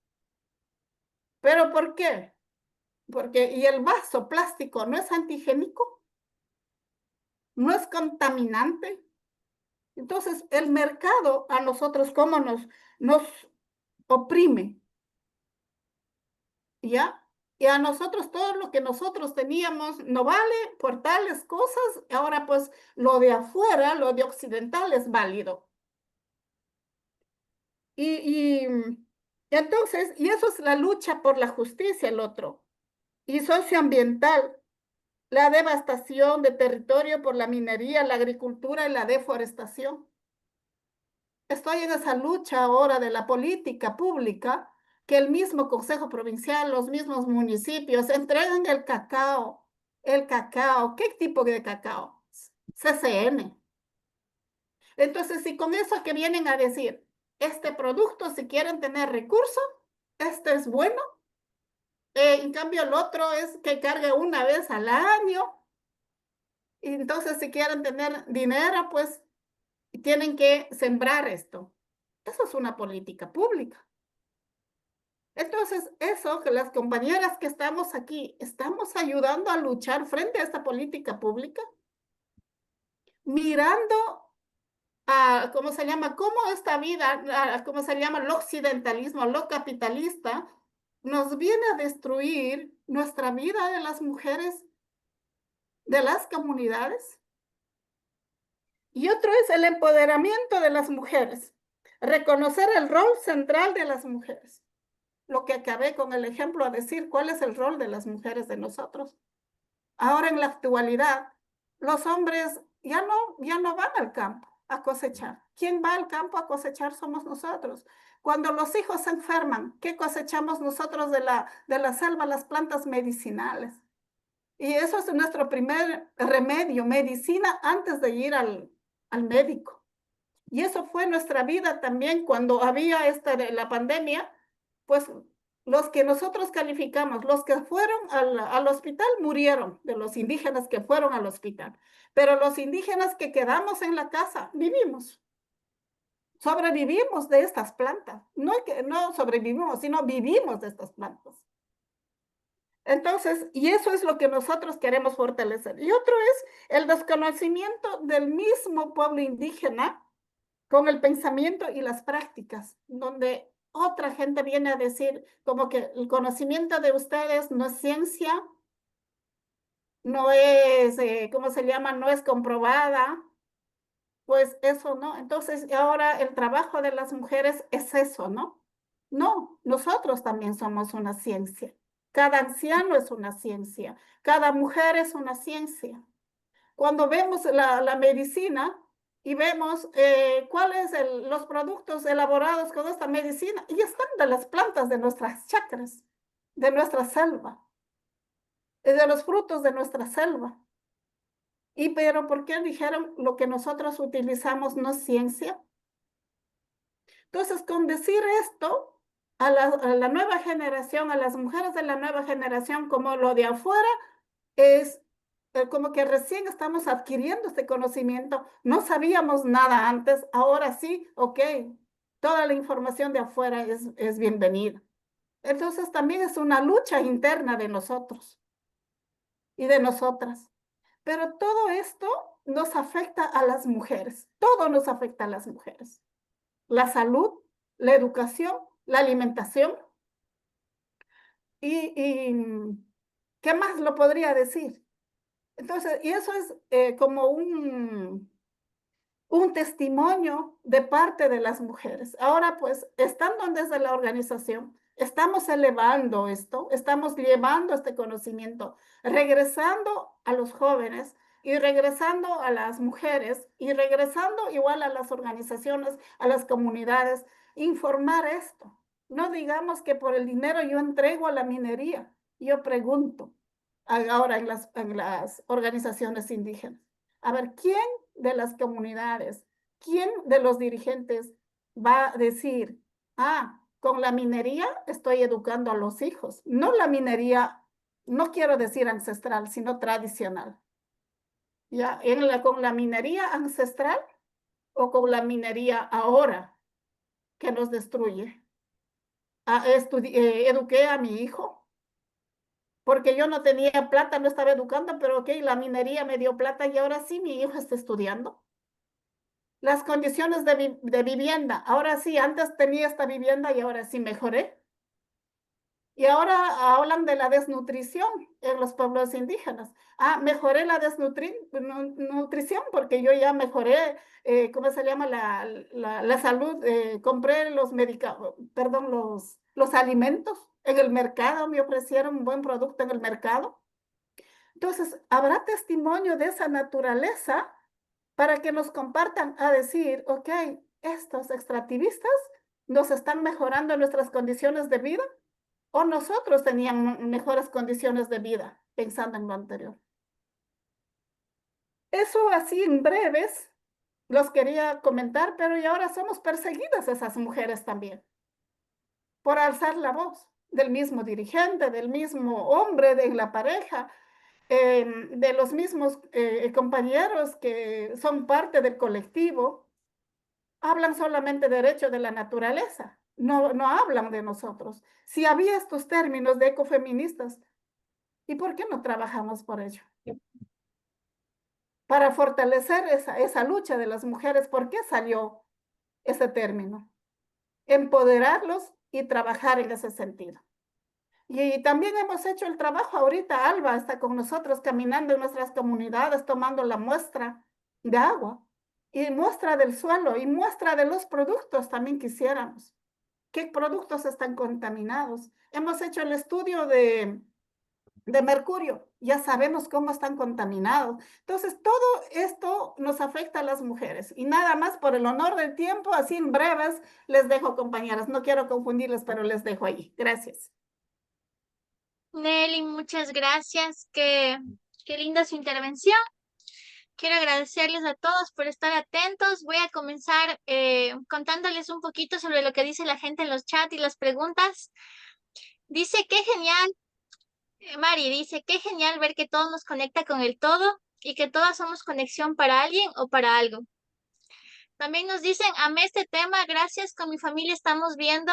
¿Pero por qué? ¿Y el vaso plástico no es antigénico? ¿No es contaminante? Entonces, el mercado a nosotros, ¿cómo nos oprime? ¿Ya? Y a nosotros todo lo que nosotros teníamos no vale por tales cosas. Ahora pues lo de afuera, lo de occidental es válido. Y entonces, y eso es la lucha por la justicia, el otro. Y socioambiental, la devastación de territorio por la minería, la agricultura y la deforestación. Estoy en esa lucha ahora de la política pública, que el mismo Consejo Provincial, los mismos municipios entregan el cacao. El cacao, ¿qué tipo de cacao? CCN. Entonces, si con eso que vienen a decir, este producto, si quieren tener recursos, este es bueno. En cambio, el otro es que cargue una vez al año. Y entonces, si quieren tener dinero, pues tienen que sembrar esto. Eso es una política pública. Entonces, eso que las compañeras que estamos aquí, estamos ayudando a luchar frente a esta política pública, mirando a, ¿cómo se llama? Cómo esta vida, ¿cómo se llama? Lo occidentalismo, lo capitalista, nos viene a destruir nuestra vida de las mujeres, de las comunidades. Y otro es el empoderamiento de las mujeres, reconocer el rol central de las mujeres. Lo que acabé con el ejemplo a decir, ¿cuál es el rol de las mujeres de nosotros? Ahora en la actualidad, los hombres ya no van al campo a cosechar. ¿Quién va al campo a cosechar? Somos nosotros. Cuando los hijos se enferman, ¿qué cosechamos nosotros de la selva? Las plantas medicinales. Y eso es nuestro primer remedio, medicina antes de ir al médico. Y eso fue nuestra vida también cuando había la pandemia, pues los que nosotros calificamos, los que fueron al hospital murieron, de los indígenas que fueron al hospital. Pero los indígenas que quedamos en la casa, vivimos. Sobrevivimos de estas plantas. No es que no sobrevivimos, sino vivimos de estas plantas. Entonces, y eso es lo que nosotros queremos fortalecer. Y otro es el desconocimiento del mismo pueblo indígena con el pensamiento y las prácticas, donde otra gente viene a decir como que el conocimiento de ustedes no es ciencia, no es, ¿cómo se llama? No es comprobada, pues eso, ¿no? Entonces ahora el trabajo de las mujeres es eso, ¿no? No, nosotros también somos una ciencia. Cada anciano es una ciencia, cada mujer es una ciencia. Cuando vemos la medicina y vemos cuáles los productos elaborados con esta medicina, y están de las plantas de nuestras chacras, de nuestra selva, de los frutos de nuestra selva. Pero ¿por qué dijeron lo que nosotros utilizamos no es ciencia? Entonces, con decir esto a la nueva generación, a las mujeres de la nueva generación, como lo de afuera, es como que recién estamos adquiriendo este conocimiento. No sabíamos nada antes, ahora sí, ok. Toda la información de afuera es bienvenida. Entonces, también es una lucha interna de nosotros y de nosotras. Pero todo esto nos afecta a las mujeres. Todo nos afecta a las mujeres. La salud, la educación, la alimentación. Y ¿qué más lo podría decir? Entonces, y eso es como un testimonio de parte de las mujeres. Ahora, pues, estando desde la organización, estamos elevando esto, estamos llevando este conocimiento, regresando a los jóvenes y regresando a las mujeres y regresando igual a las organizaciones, a las comunidades, informar esto. No digamos que por el dinero yo entrego a la minería. Yo pregunto ahora en las organizaciones indígenas. A ver, ¿quién de las comunidades, quién de los dirigentes va a decir, con la minería estoy educando a los hijos? No la minería, no quiero decir ancestral, sino tradicional. ¿Ya? Con la minería ancestral o con la minería ahora que nos destruye. Eduqué a mi hijo porque yo no tenía plata, no estaba educando, pero ok, la minería me dio plata y ahora sí mi hijo está estudiando. Las condiciones de vivienda, ahora sí, antes tenía esta vivienda y ahora sí mejoré. Y ahora hablan de la desnutrición en los pueblos indígenas. Mejoré la desnutrición porque yo ya mejoré, ¿cómo se llama? La salud, compré los alimentos en el mercado, me ofrecieron un buen producto en el mercado. Entonces, habrá testimonio de esa naturaleza para que nos compartan a decir, ok, estos extractivistas nos están mejorando nuestras condiciones de vida o nosotros teníamos mejores condiciones de vida pensando en lo anterior. Eso así en breves los quería comentar, pero y ahora somos perseguidas esas mujeres también por alzar la voz del mismo dirigente, del mismo hombre de la pareja, de los mismos compañeros que son parte del colectivo. Hablan solamente de derecho de la naturaleza, no hablan de nosotros. Si había estos términos de ecofeministas, ¿y por qué no trabajamos por ello? Para fortalecer esa lucha de las mujeres, ¿por qué salió ese término? Empoderarlos y trabajar en ese sentido. Y también hemos hecho el trabajo, ahorita Alba está con nosotros caminando en nuestras comunidades, tomando la muestra de agua y muestra del suelo y muestra de los productos también quisiéramos. ¿Qué productos están contaminados? Hemos hecho el estudio de mercurio, ya sabemos cómo están contaminados. Entonces, todo esto nos afecta a las mujeres. Y nada más por el honor del tiempo, así en breves, les dejo, compañeras. No quiero confundirles, pero les dejo ahí. Gracias. Nelly, muchas gracias. Qué linda su intervención. Quiero agradecerles a todos por estar atentos. Voy a comenzar contándoles un poquito sobre lo que dice la gente en los chats y las preguntas. Dice, qué genial, Mari dice, qué genial ver que todo nos conecta con el todo y que todas somos conexión para alguien o para algo. También nos dicen, amé este tema, gracias, con mi familia estamos viendo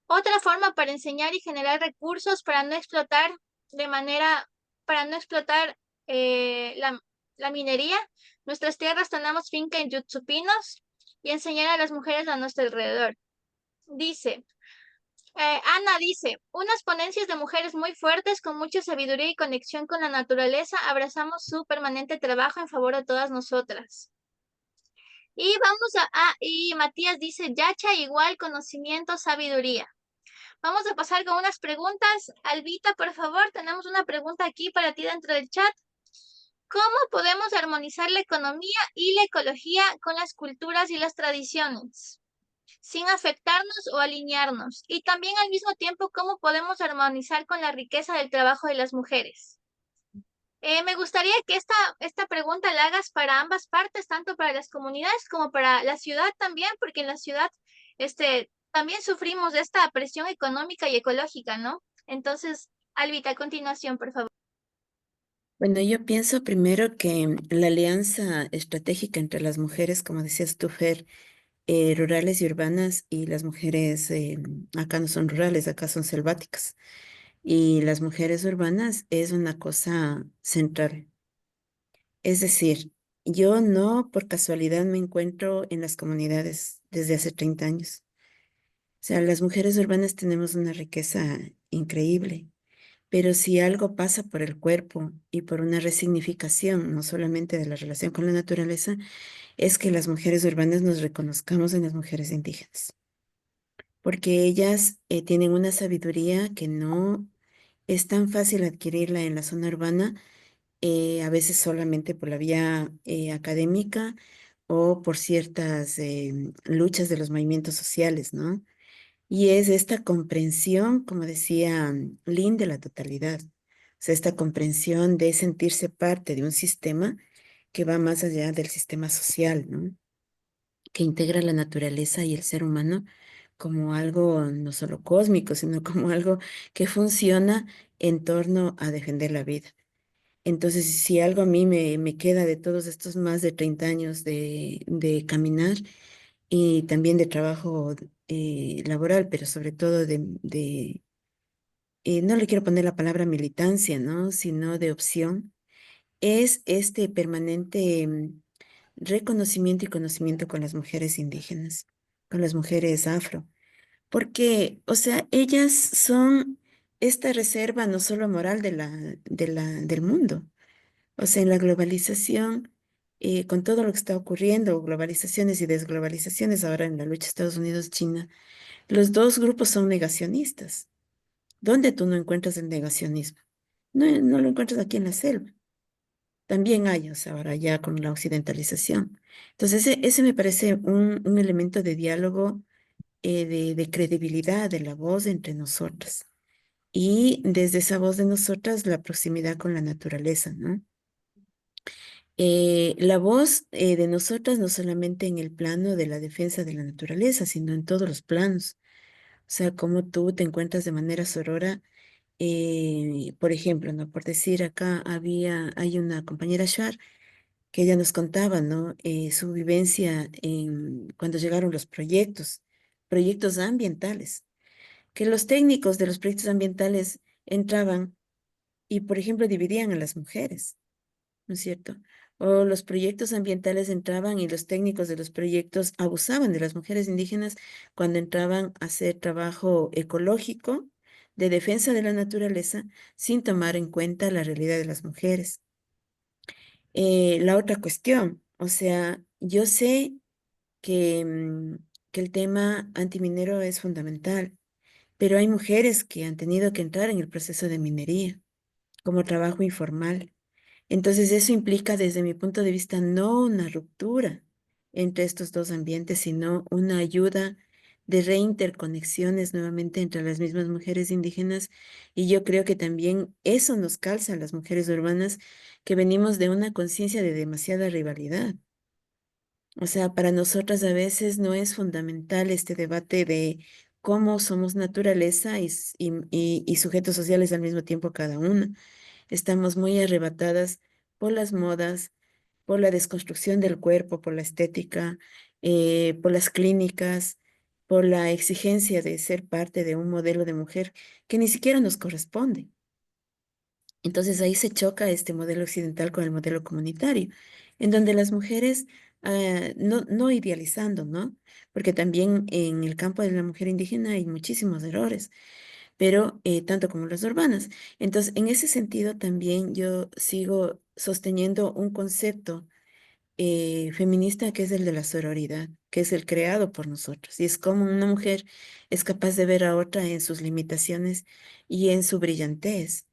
otra forma para enseñar y generar recursos para no explotar la minería. Nuestras tierras tenemos finca en Yutsupinos y enseñar a las mujeres a nuestro alrededor. Dice, Ana dice, unas ponencias de mujeres muy fuertes con mucha sabiduría y conexión con la naturaleza. Abrazamos su permanente trabajo en favor de todas nosotras. Y y Matías dice, Yacha igual conocimiento, sabiduría. Vamos a pasar con unas preguntas. Albita, por favor, tenemos una pregunta aquí para ti dentro del chat. ¿Cómo podemos armonizar la economía y la ecología con las culturas y las tradiciones, sin afectarnos o alinearnos? Y también al mismo tiempo, ¿cómo podemos armonizar con la riqueza del trabajo de las mujeres? Me gustaría que esta pregunta la hagas para ambas partes, tanto para las comunidades como para la ciudad también, porque en la ciudad también sufrimos de esta presión económica y ecológica, ¿no? Entonces, Albita, a continuación, por favor. Bueno, yo pienso primero que la alianza estratégica entre las mujeres, como decías tú, Fer, rurales y urbanas, y las mujeres, acá no son rurales, acá son selváticas, y las mujeres urbanas es una cosa central. Es decir, yo no por casualidad me encuentro en las comunidades desde hace 30 años. O sea, las mujeres urbanas tenemos una riqueza increíble, pero si algo pasa por el cuerpo y por una resignificación, no solamente de la relación con la naturaleza, es que las mujeres urbanas nos reconozcamos en las mujeres indígenas, porque ellas tienen una sabiduría que no es tan fácil adquirirla en la zona urbana, a veces solamente por la vía académica o por ciertas luchas de los movimientos sociales, ¿no? Y es esta comprensión, como decía Lynn, de la totalidad. O sea, esta comprensión de sentirse parte de un sistema que va más allá del sistema social, ¿no? Que integra la naturaleza y el ser humano como algo no solo cósmico, sino como algo que funciona en torno a defender la vida. Entonces, si algo a mí me queda de todos estos más de 30 años de caminar y también de trabajo laboral, pero sobre todo no le quiero poner la palabra militancia, ¿no? Sino de opción, es este permanente reconocimiento y conocimiento con las mujeres indígenas, con las mujeres afro, porque, o sea, ellas son esta reserva no solo moral del mundo. O sea, en la globalización, con todo lo que está ocurriendo, globalizaciones y desglobalizaciones ahora en la lucha Estados Unidos-China, los dos grupos son negacionistas. ¿Dónde tú no encuentras el negacionismo? No, no lo encuentras aquí en la selva. También hay, o sea, ahora ya con la occidentalización. Entonces, ese me parece un elemento de diálogo, de credibilidad de la voz entre nosotras. Y desde esa voz de nosotras, la proximidad con la naturaleza, ¿no? La voz de nosotras no solamente en el plano de la defensa de la naturaleza, sino en todos los planos. O sea, cómo tú te encuentras de manera sorora, por ejemplo, ¿no? Por decir acá hay una compañera Shar que ella nos contaba, ¿no? Su vivencia cuando llegaron los proyectos ambientales, que los técnicos de los proyectos ambientales entraban y, por ejemplo, dividían a las mujeres, ¿no es cierto? O los proyectos ambientales entraban y los técnicos de los proyectos abusaban de las mujeres indígenas cuando entraban a hacer trabajo ecológico de defensa de la naturaleza sin tomar en cuenta la realidad de las mujeres. La otra cuestión, o sea, yo sé que el tema antiminero es fundamental, pero hay mujeres que han tenido que entrar en el proceso de minería como trabajo informal. Entonces eso implica desde mi punto de vista no una ruptura entre estos dos ambientes, sino una ayuda de reinterconexiones nuevamente entre las mismas mujeres indígenas. Y yo creo que también eso nos calza a las mujeres urbanas que venimos de una conciencia de demasiada rivalidad. O sea, para nosotras a veces no es fundamental este debate de cómo somos naturaleza y sujetos sociales al mismo tiempo cada una. Estamos muy arrebatadas por las modas, por la desconstrucción del cuerpo, por la estética, por las clínicas, por la exigencia de ser parte de un modelo de mujer que ni siquiera nos corresponde. Entonces ahí se choca este modelo occidental con el modelo comunitario, en donde las mujeres, no idealizando, ¿no? Porque también en el campo de la mujer indígena hay muchísimos errores, pero tanto como las urbanas. Entonces, en ese sentido también yo sigo sosteniendo un concepto feminista, que es el de la sororidad, que es el creado por nosotros. Y es como una mujer es capaz de ver a otra en sus limitaciones y en su brillantez.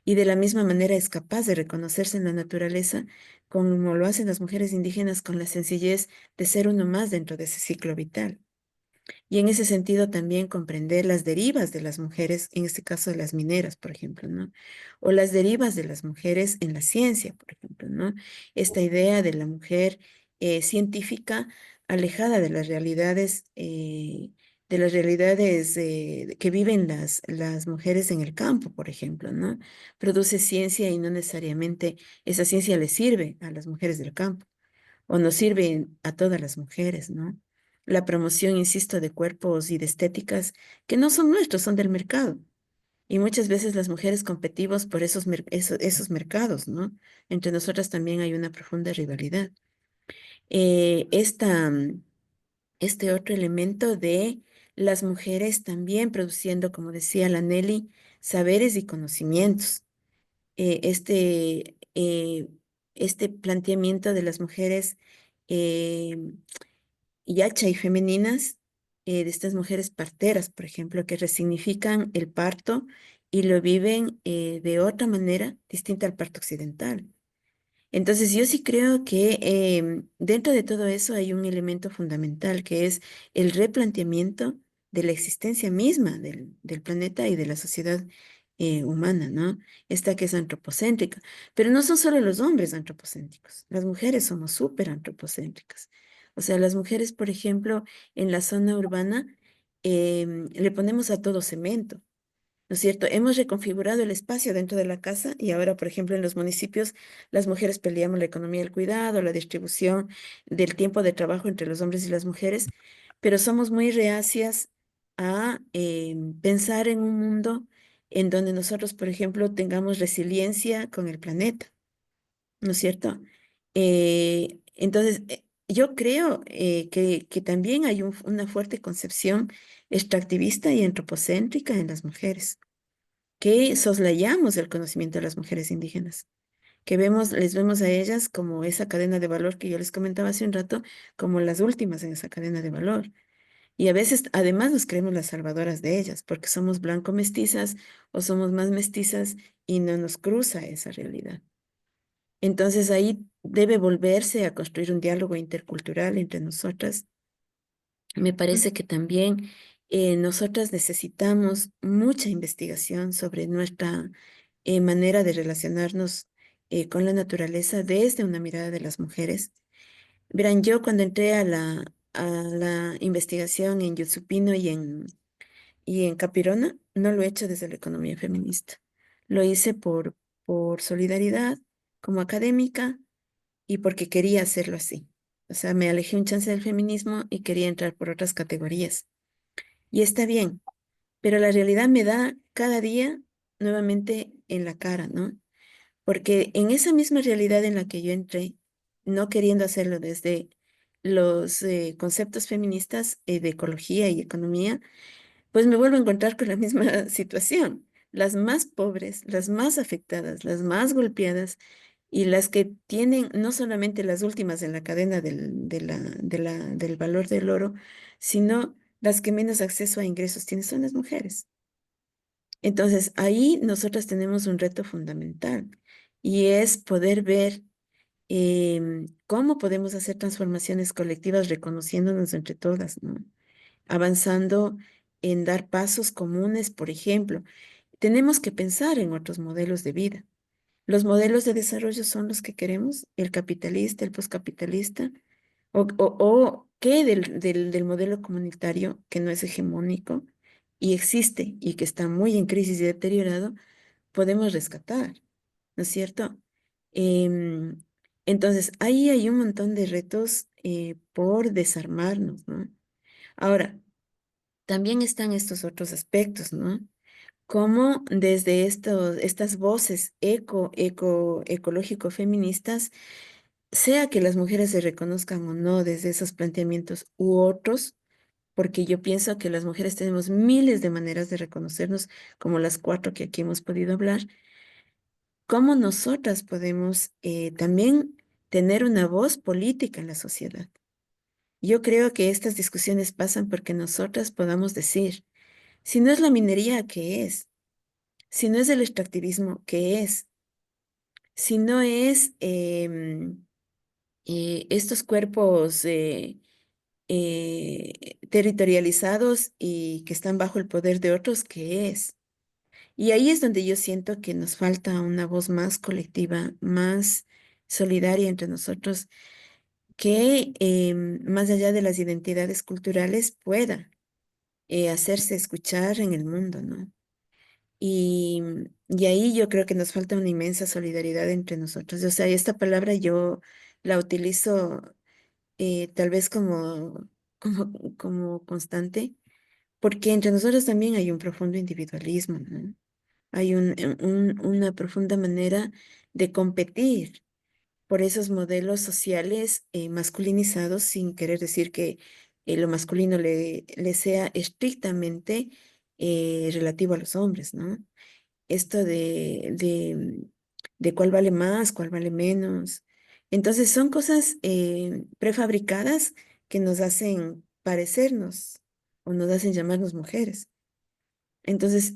Y de la misma manera es capaz de reconocerse en la naturaleza, como lo hacen las mujeres indígenas, con la sencillez de ser uno más dentro de ese ciclo vital. Y en ese sentido también comprender las derivas de las mujeres, en este caso de las mineras, por ejemplo, ¿no? O las derivas de las mujeres en la ciencia, por ejemplo, ¿no? Esta idea de la mujer científica alejada de las realidades que viven las mujeres en el campo, por ejemplo, ¿no? Produce ciencia y no necesariamente esa ciencia le sirve a las mujeres del campo o nos sirve a todas las mujeres, ¿no? La promoción, insisto, de cuerpos y de estéticas que no son nuestros, son del mercado. Y muchas veces las mujeres competimos por esos mercados, ¿no? Entre nosotras también hay una profunda rivalidad. Este otro elemento de las mujeres también produciendo, como decía la Nelly, saberes y conocimientos. Eh, este, eh, este planteamiento de las mujeres eh, yacha y femeninas, de estas mujeres parteras, por ejemplo, que resignifican el parto y lo viven de otra manera distinta al parto occidental. Entonces, yo sí creo que dentro de todo eso hay un elemento fundamental que es el replanteamiento de la existencia misma del planeta y de la sociedad humana, ¿no? Esta que es antropocéntrica. Pero no son solo los hombres antropocéntricos, las mujeres somos súper antropocéntricas. O sea, las mujeres, por ejemplo, en la zona urbana, le ponemos a todo cemento. ¿No es cierto? Hemos reconfigurado el espacio dentro de la casa y ahora, por ejemplo, en los municipios, las mujeres peleamos la economía del cuidado, la distribución del tiempo de trabajo entre los hombres y las mujeres, pero somos muy reacias a pensar en un mundo en donde nosotros, por ejemplo, tengamos resiliencia con el planeta, ¿no es cierto? Entonces, yo creo que también hay una fuerte concepción extractivista y antropocéntrica en las mujeres que soslayamos el conocimiento de las mujeres indígenas, que les vemos a ellas como esa cadena de valor que yo les comentaba hace un rato, como las últimas en esa cadena de valor. Y a veces además nos creemos las salvadoras de ellas, porque somos blanco mestizas o somos más mestizas y no nos cruza esa realidad. Entonces ahí debe volverse a construir un diálogo intercultural entre nosotras. Me parece que también nosotras necesitamos mucha investigación sobre nuestra manera de relacionarnos con la naturaleza desde una mirada de las mujeres. Verán, yo cuando entré a la investigación en Yutsupino y en Capirona, no lo he hecho desde la economía feminista. Lo hice por solidaridad como académica y porque quería hacerlo así. O sea, me alejé un chance del feminismo y quería entrar por otras categorías. Y está bien, pero la realidad me da cada día nuevamente en la cara, ¿no? Porque en esa misma realidad en la que yo entré, no queriendo hacerlo desde los conceptos feministas de ecología y economía, pues me vuelvo a encontrar con la misma situación. Las más pobres, las más afectadas, las más golpeadas y las que tienen no solamente las últimas en la cadena del valor del oro, sino las que menos acceso a ingresos tienen son las mujeres. Entonces, ahí nosotras tenemos un reto fundamental y es poder ver cómo podemos hacer transformaciones colectivas reconociéndonos entre todas, ¿no? Avanzando en dar pasos comunes, por ejemplo. Tenemos que pensar en otros modelos de vida. Los modelos de desarrollo son los que queremos, el capitalista, el poscapitalista, o qué del modelo comunitario que no es hegemónico y existe y que está muy en crisis y deteriorado, podemos rescatar, ¿no es cierto? Em, entonces, ahí hay un montón de retos por desarmarnos, ¿no? Ahora, también están estos otros aspectos, ¿no? Cómo desde estas voces ecológico feministas, sea que las mujeres se reconozcan o no desde esos planteamientos u otros, porque yo pienso que las mujeres tenemos miles de maneras de reconocernos, como las 4 que aquí hemos podido hablar, cómo nosotras podemos también tener una voz política en la sociedad. Yo creo que estas discusiones pasan porque nosotras podamos decir, si no es la minería, ¿qué es? Si no es el extractivismo, ¿qué es? Si no es estos cuerpos territorializados y que están bajo el poder de otros, ¿qué es? Y ahí es donde yo siento que nos falta una voz más colectiva, más solidaria entre nosotros, que más allá de las identidades culturales pueda hacerse escuchar en el mundo, ¿no? Y, y ahí yo creo que nos falta una inmensa solidaridad entre nosotros. O sea, esta palabra yo la utilizo tal vez como constante, porque entre nosotros también hay un profundo individualismo, ¿no? Hay una profunda manera de competir por esos modelos sociales masculinizados, sin querer decir que lo masculino le sea estrictamente relativo a los hombres, ¿no? Esto de cuál vale más, cuál vale menos. Entonces son cosas prefabricadas que nos hacen parecernos o nos hacen llamarnos mujeres. Entonces,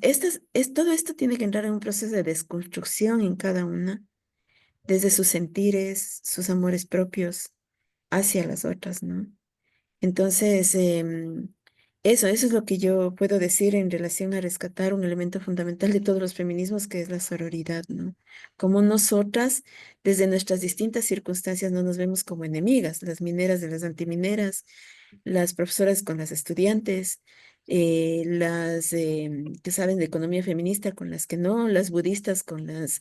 todo esto tiene que entrar en un proceso de desconstrucción en cada una, desde sus sentires, sus amores propios hacia las otras, ¿no? Entonces, eso es lo que yo puedo decir en relación a rescatar un elemento fundamental de todos los feminismos, que es la sororidad, ¿no? Como nosotras, desde nuestras distintas circunstancias, no nos vemos como enemigas, las mineras de las antimineras, las profesoras con las estudiantes, las que saben de economía feminista con las que no, las budistas con las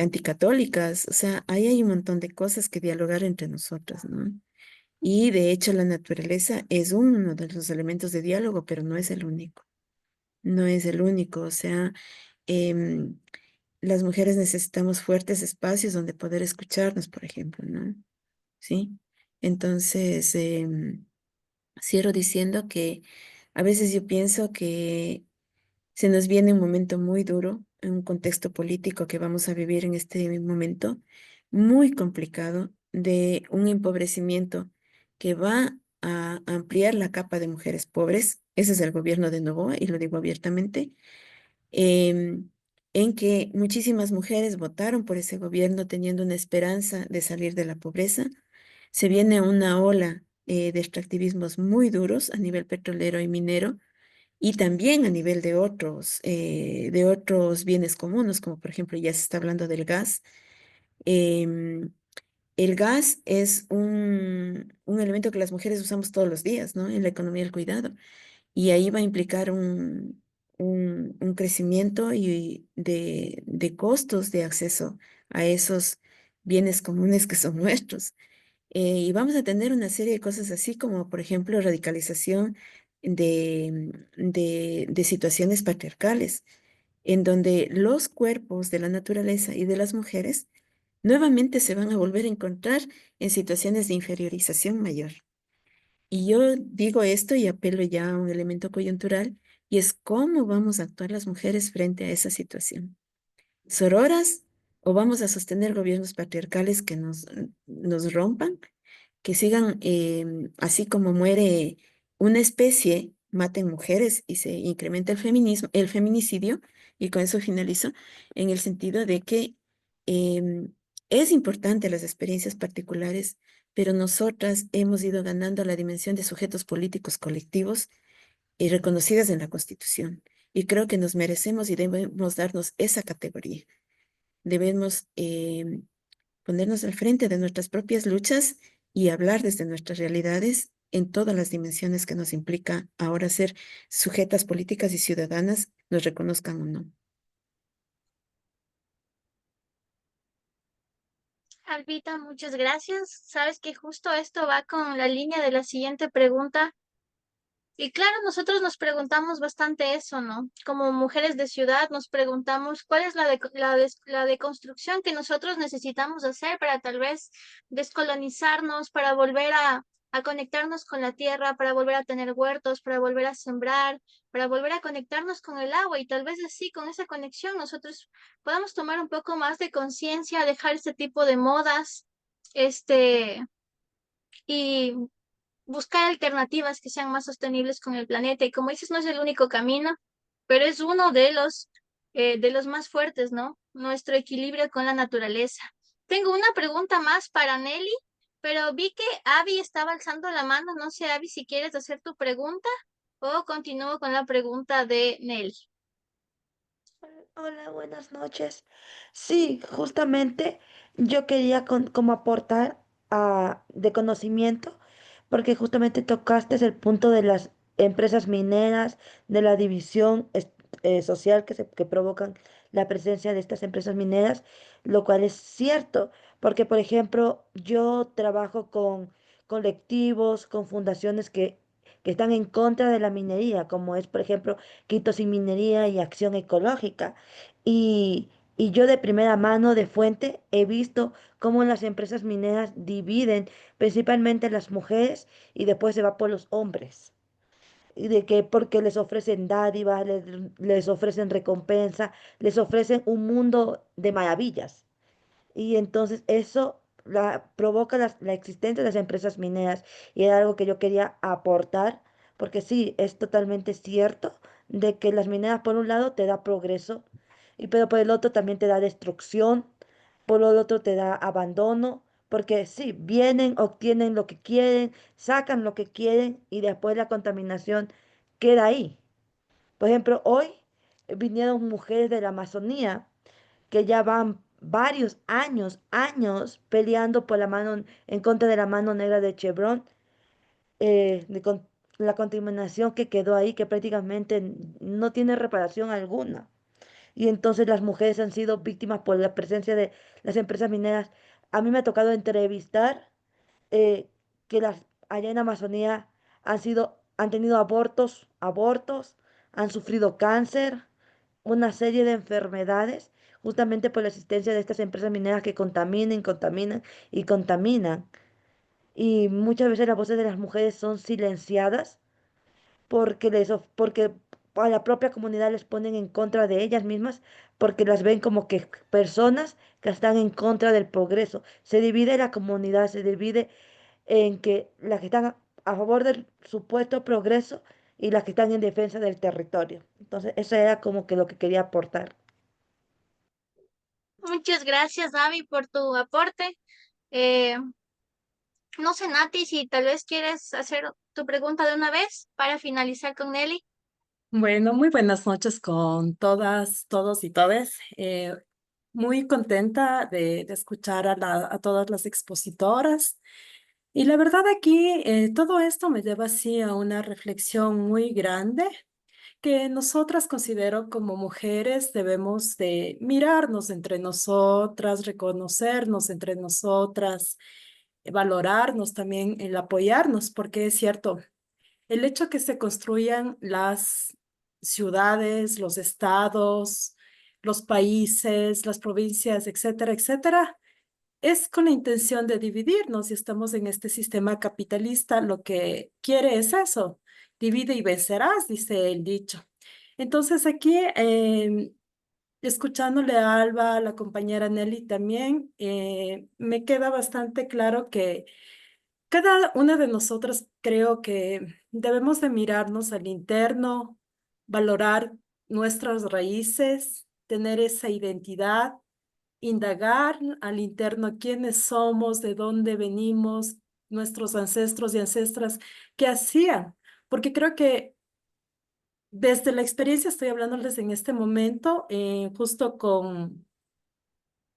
anticatólicas, o sea, ahí hay un montón de cosas que dialogar entre nosotras, ¿no? Y de hecho la naturaleza es uno de los elementos de diálogo, pero no es el único. No es el único. O sea, em, las mujeres necesitamos fuertes espacios donde poder escucharnos, por ejemplo, ¿no? ¿Sí? Entonces, cierro diciendo que a veces yo pienso que se nos viene un momento muy duro, en un contexto político que vamos a vivir en este momento, muy complicado, de un empobrecimiento que va a ampliar la capa de mujeres pobres. Ese es el gobierno de Noboa, y lo digo abiertamente, em, en que muchísimas mujeres votaron por ese gobierno teniendo una esperanza de salir de la pobreza. Se viene una ola de extractivismos muy duros a nivel petrolero y minero, y también a nivel de otros bienes comunes, como por ejemplo ya se está hablando del gas. Em, el gas es un elemento que las mujeres usamos todos los días, ¿no? En la economía del cuidado. Y ahí va a implicar un crecimiento de costos de acceso a esos bienes comunes que son nuestros. Y vamos a tener una serie de cosas así como, por ejemplo, radicalización de situaciones patriarcales, en donde los cuerpos de la naturaleza y de las mujeres nuevamente se van a volver a encontrar en situaciones de inferiorización mayor. Y yo digo esto y apelo ya a un elemento coyuntural, y es cómo vamos a actuar las mujeres frente a esa situación. ¿Sororas o vamos a sostener gobiernos patriarcales que nos rompan, que sigan así como muere una especie, maten mujeres y se incrementa el feminicidio? Y con eso finalizo, en el sentido de que em, es importante las experiencias particulares, pero nosotras hemos ido ganando la dimensión de sujetos políticos colectivos y reconocidas en la Constitución. Y creo que nos merecemos y debemos darnos esa categoría. Debemos ponernos al frente de nuestras propias luchas y hablar desde nuestras realidades en todas las dimensiones que nos implica ahora ser sujetas políticas y ciudadanas, nos reconozcan o no. Albita, muchas gracias. Sabes que justo esto va con la línea de la siguiente pregunta. Y claro, nosotros nos preguntamos bastante eso, ¿no? Como mujeres de ciudad nos preguntamos cuál es la deconstrucción que nosotros necesitamos hacer para tal vez descolonizarnos, para volver a conectarnos con la tierra, para volver a tener huertos, para volver a sembrar, para volver a conectarnos con el agua, y tal vez así, con esa conexión, nosotros podamos tomar un poco más de conciencia, dejar este tipo de modas y buscar alternativas que sean más sostenibles con el planeta. Y como dices, no es el único camino, pero es uno de los más fuertes, ¿no? Nuestro equilibrio con la naturaleza. Tengo una pregunta más para Nelly, pero vi que Abby estaba alzando la mano. No sé, Abby, si quieres hacer tu pregunta o continúo con la pregunta de Nelly. Hola, buenas noches. Sí, justamente yo quería como aportar de conocimiento, porque justamente tocaste el punto de las empresas mineras, de la división social que provocan la presencia de estas empresas mineras, lo cual es cierto, porque por ejemplo yo trabajo con colectivos, con fundaciones que están en contra de la minería, como es por ejemplo Quito Sin Minería y Acción Ecológica. Y, y yo de primera mano, de fuente, he visto cómo las empresas mineras dividen principalmente las mujeres y después se va por los hombres. Y de que porque les ofrecen dádivas, les ofrecen recompensa, les ofrecen un mundo de maravillas. Y entonces eso provoca la existencia de las empresas mineras y era algo que yo quería aportar, porque sí, es totalmente cierto de que las mineras por un lado te da progreso, pero por el otro también te da destrucción, por el otro te da abandono, porque sí, vienen, obtienen lo que quieren, sacan lo que quieren y después la contaminación queda ahí. Por ejemplo, hoy vinieron mujeres de la Amazonía que ya van varios años peleando por la mano, en contra de la mano negra de Chevron, la contaminación que quedó ahí, que prácticamente no tiene reparación alguna. Y entonces las mujeres han sido víctimas por la presencia de las empresas mineras. A mí me ha tocado entrevistar eh, que las allá en Amazonía han tenido abortos, han sufrido cáncer, una serie de enfermedades justamente por la existencia de estas empresas mineras que contaminan, contaminan y contaminan. Y muchas veces las voces de las mujeres son silenciadas porque a la propia comunidad les ponen en contra de ellas mismas porque las ven como que personas que están en contra del progreso. Se divide la comunidad, se divide en que las que están a favor del supuesto progreso y las que están en defensa del territorio. Entonces, eso era como que lo que quería aportar. Muchas gracias, Abby, por tu aporte. Eh, no sé, Nati, si tal vez quieres hacer tu pregunta de una vez para finalizar con Nelly. Bueno, muy buenas noches con todas, todos y todes. Muy contenta de escuchar a todas las expositoras. Y la verdad aquí todo esto me lleva así a una reflexión muy grande que nosotras considero como mujeres debemos de mirarnos entre nosotras, reconocernos entre nosotras, valorarnos también, el apoyarnos, porque es cierto. El hecho que se construyan las ciudades, los estados, los países, las provincias, etcétera, etcétera, es con la intención de dividirnos y estamos en este sistema capitalista. Lo que quiere es eso, divide y vencerás, dice el dicho. Entonces aquí, escuchándole a Alba, a la compañera Nelly también, me queda bastante claro que cada una de nosotras creo que debemos de mirarnos al interno, valorar nuestras raíces, tener esa identidad, indagar al interno quiénes somos, de dónde venimos, nuestros ancestros y ancestras, qué hacían. Porque creo que desde la experiencia, estoy hablándoles en este momento, justo con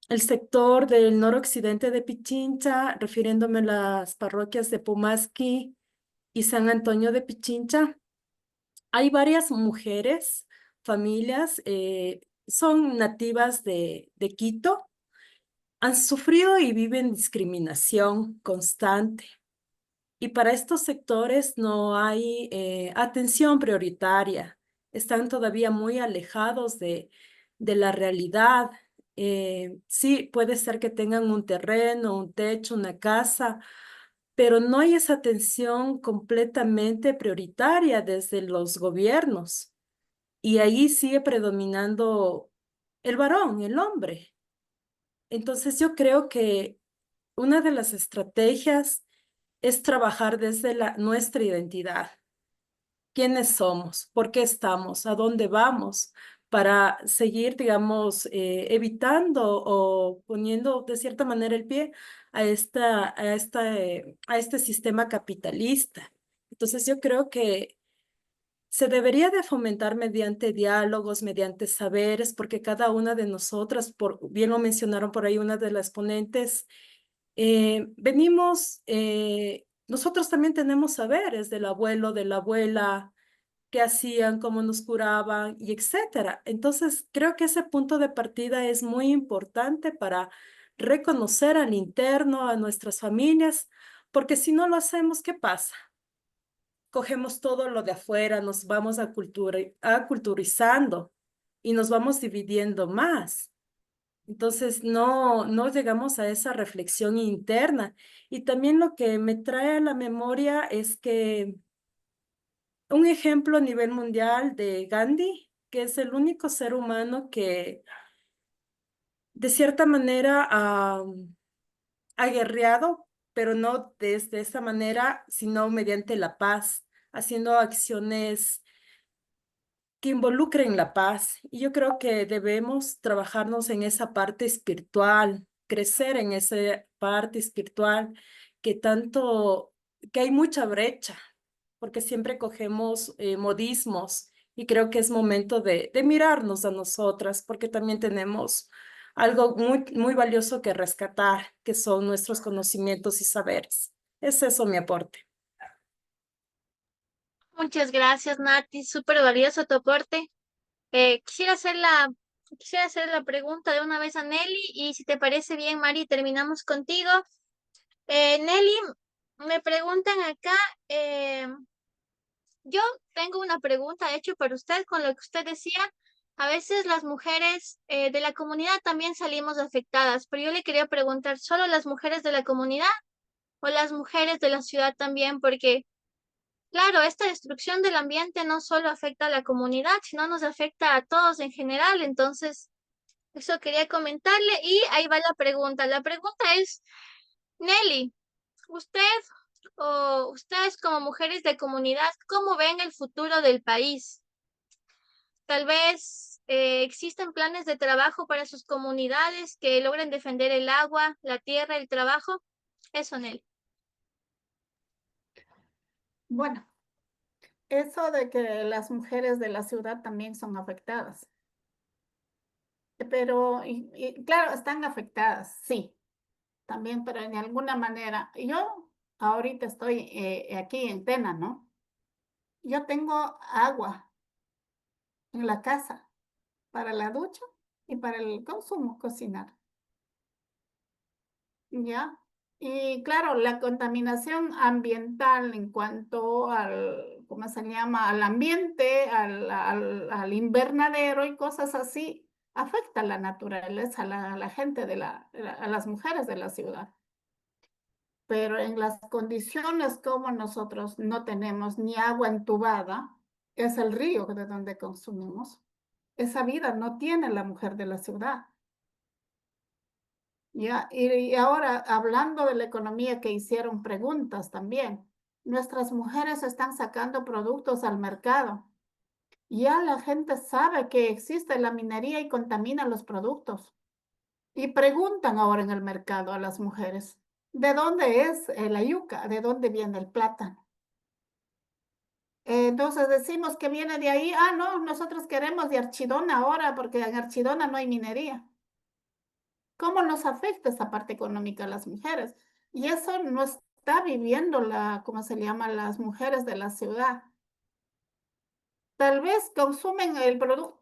el sector del noroccidente de Pichincha, refiriéndome a las parroquias de Pumasqui y San Antonio de Pichincha. Hay varias mujeres, familias, son nativas de Quito, han sufrido y viven discriminación constante. Y para estos sectores no hay atención prioritaria. Están todavía muy alejados de la realidad. Sí, puede ser que tengan un terreno, un techo, una casa, pero no hay esa atención completamente prioritaria desde los gobiernos. Y ahí sigue predominando el varón, el hombre. Entonces yo creo que una de las estrategias es trabajar desde nuestra identidad. ¿Quiénes somos? ¿Por qué estamos? ¿A dónde vamos? Para seguir, digamos, evitando o poniendo de cierta manera el pie a este sistema capitalista. Entonces yo creo que se debería de fomentar mediante diálogos, mediante saberes, porque cada una de nosotras, bien lo mencionaron por ahí una de las ponentes, nosotros también tenemos saberes del abuelo, de la abuela, qué hacían, cómo nos curaban y etcétera. Entonces, creo que ese punto de partida es muy importante para reconocer al interno, a nuestras familias, porque si no lo hacemos, ¿qué pasa? Cogemos todo lo de afuera, nos vamos culturizando y nos vamos dividiendo más. Entonces, no llegamos a esa reflexión interna. Y también lo que me trae a la memoria es que un ejemplo a nivel mundial de Gandhi, que es el único ser humano que de cierta manera ha guerreado, pero no desde esa manera, sino mediante la paz, haciendo acciones que involucren la paz. Y yo creo que debemos trabajarnos en esa parte espiritual, crecer en esa parte espiritual que tanto, que hay mucha brecha, porque siempre cogemos modismos y creo que es momento de mirarnos a nosotras, porque también tenemos algo muy valioso que rescatar, que son nuestros conocimientos y saberes. Es eso mi aporte. Muchas gracias, Nati. Súper valioso tu aporte. Quisiera hacer la pregunta de una vez a Nelly y si te parece bien, Mari, terminamos contigo. Nelly, me preguntan acá, yo tengo una pregunta hecha para usted con lo que usted decía. A veces las mujeres de la comunidad también salimos afectadas, pero yo le quería preguntar, ¿solo las mujeres de la comunidad o las mujeres de la ciudad también? Porque claro, esta destrucción del ambiente no solo afecta a la comunidad, sino nos afecta a todos en general. Entonces, eso quería comentarle y ahí va la pregunta. La pregunta es, Nelly, usted o ustedes como mujeres de comunidad, ¿cómo ven el futuro del país? Tal vez existen planes de trabajo para sus comunidades que logren defender el agua, la tierra, el trabajo. Eso, Nelly. Bueno, eso de que las mujeres de la ciudad también son afectadas. Pero, claro, están afectadas, sí, también, pero en alguna manera. Yo ahorita estoy aquí en Tena, ¿no? Yo tengo agua en la casa para la ducha y para el consumo, cocinar. ¿Ya? Y claro, la contaminación ambiental en cuanto al, ¿cómo se llama? Al ambiente, al invernadero y cosas así, afecta a la naturaleza, a la gente a las mujeres de la ciudad. Pero en las condiciones como nosotros no tenemos ni agua entubada, es el río de donde consumimos. Esa vida no tiene la mujer de la ciudad. Ya, y ahora hablando de la economía que hicieron preguntas también, nuestras mujeres están sacando productos al mercado. Ya la gente sabe que existe la minería y contamina los productos. Y preguntan ahora en el mercado a las mujeres, ¿de dónde es la yuca? ¿De dónde viene el plátano? Entonces decimos que viene de ahí. Ah, no, nosotros queremos de Archidona ahora porque en Archidona no hay minería. ¿Cómo nos afecta esa parte económica a las mujeres? Y eso no está viviendo ¿cómo se llama? Las mujeres de la ciudad. Tal vez consumen el productos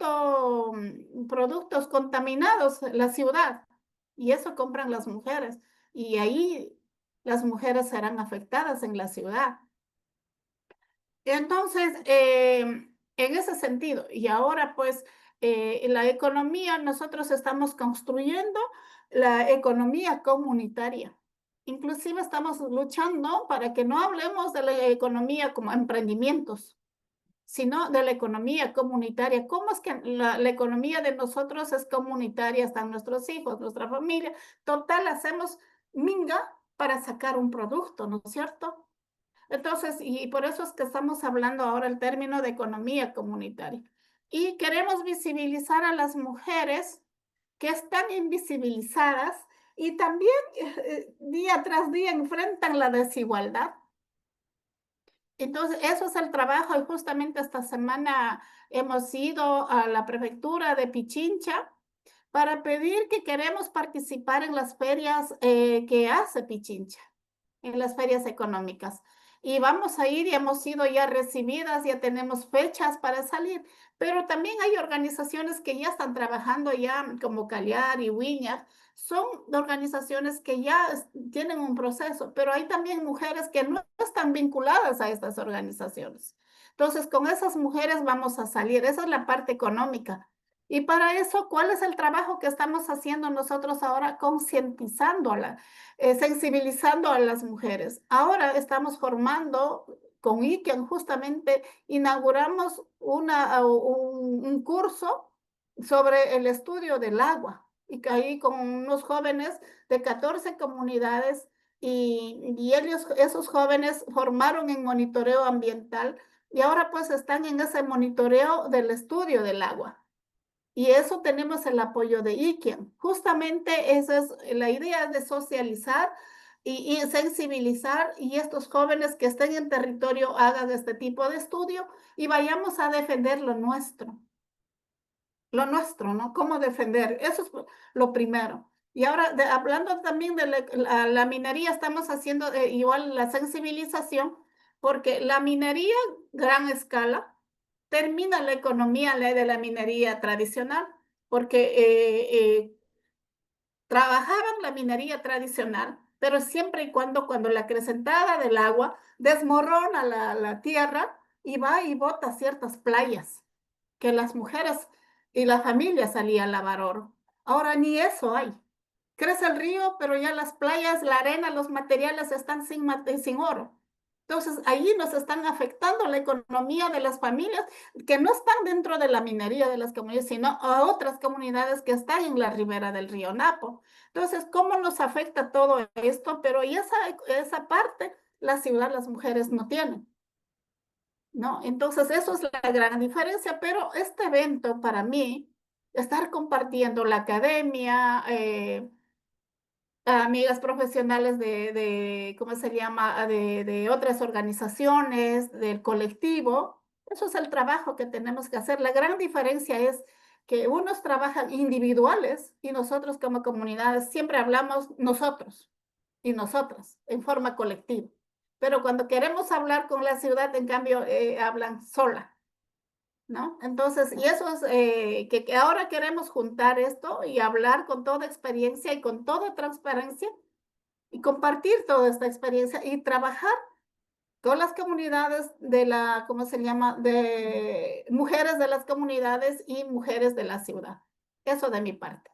contaminados en la ciudad y eso compran las mujeres. Y ahí las mujeres serán afectadas en la ciudad. Entonces, en ese sentido, y ahora pues la economía, nosotros estamos construyendo la economía comunitaria. Inclusive estamos luchando para que no hablemos de la economía como emprendimientos, sino de la economía comunitaria. ¿Cómo es que la economía de nosotros es comunitaria? Están nuestros hijos, nuestra familia. Total, hacemos minga para sacar un producto, ¿no es cierto? Entonces, y por eso es que estamos hablando ahora el término de economía comunitaria. Y queremos visibilizar a las mujeres que están invisibilizadas y también día tras día enfrentan la desigualdad. Entonces, eso es el trabajo y justamente esta semana hemos ido a la prefectura de Pichincha para pedir que queremos participar en las ferias que hace Pichincha, en las ferias económicas. Y vamos a ir y hemos sido ya recibidas, ya tenemos fechas para salir, pero también hay organizaciones que ya están trabajando ya como Caliar y Wiñar, son organizaciones que ya tienen un proceso, pero hay también mujeres que no están vinculadas a estas organizaciones. Entonces, con esas mujeres vamos a salir, esa es la parte económica. Y para eso, ¿cuál es el trabajo que estamos haciendo nosotros ahora? Concientizando sensibilizando a las mujeres. Ahora estamos formando con IKEAN, justamente inauguramos un curso sobre el estudio del agua y ahí con unos jóvenes de 14 comunidades y ellos, esos jóvenes formaron en monitoreo ambiental y ahora pues están en ese monitoreo del estudio del agua. Y eso tenemos el apoyo de IKEAN. Justamente esa es la idea de socializar y sensibilizar y estos jóvenes que estén en territorio hagan este tipo de estudio y vayamos a defender lo nuestro, ¿no? ¿Cómo defender? Eso es lo primero. Y ahora, hablando también de la minería, estamos haciendo igual la sensibilización, porque la minería gran escala termina la economía de la minería tradicional, porque trabajaban la minería tradicional, pero siempre y cuando la acrecentada del agua desmorona la tierra y va y bota ciertas playas que las mujeres y la familia salían a lavar oro. Ahora ni eso hay. Crece el río, pero ya las playas, la arena, los materiales están sin oro. Entonces, allí nos están afectando la economía de las familias que no están dentro de la minería de las comunidades, sino a otras comunidades que están en la ribera del río Napo. Entonces, ¿cómo nos afecta todo esto? Pero esa parte, la ciudad, las mujeres no tienen. ¿No? Entonces, eso es la gran diferencia, pero este evento para mí, estar compartiendo la academia, amigas profesionales ¿cómo se llama?, de otras organizaciones, del colectivo, eso es el trabajo que tenemos que hacer. La gran diferencia es que unos trabajan individuales y nosotros como comunidades siempre hablamos nosotros y nosotras en forma colectiva. Pero cuando queremos hablar con la ciudad, en cambio, hablan sola, ¿no? Entonces, y eso es que ahora queremos juntar esto y hablar con toda experiencia y con toda transparencia y compartir toda esta experiencia y trabajar con las comunidades ¿cómo se llama? De mujeres de las comunidades y mujeres de la ciudad. Eso de mi parte.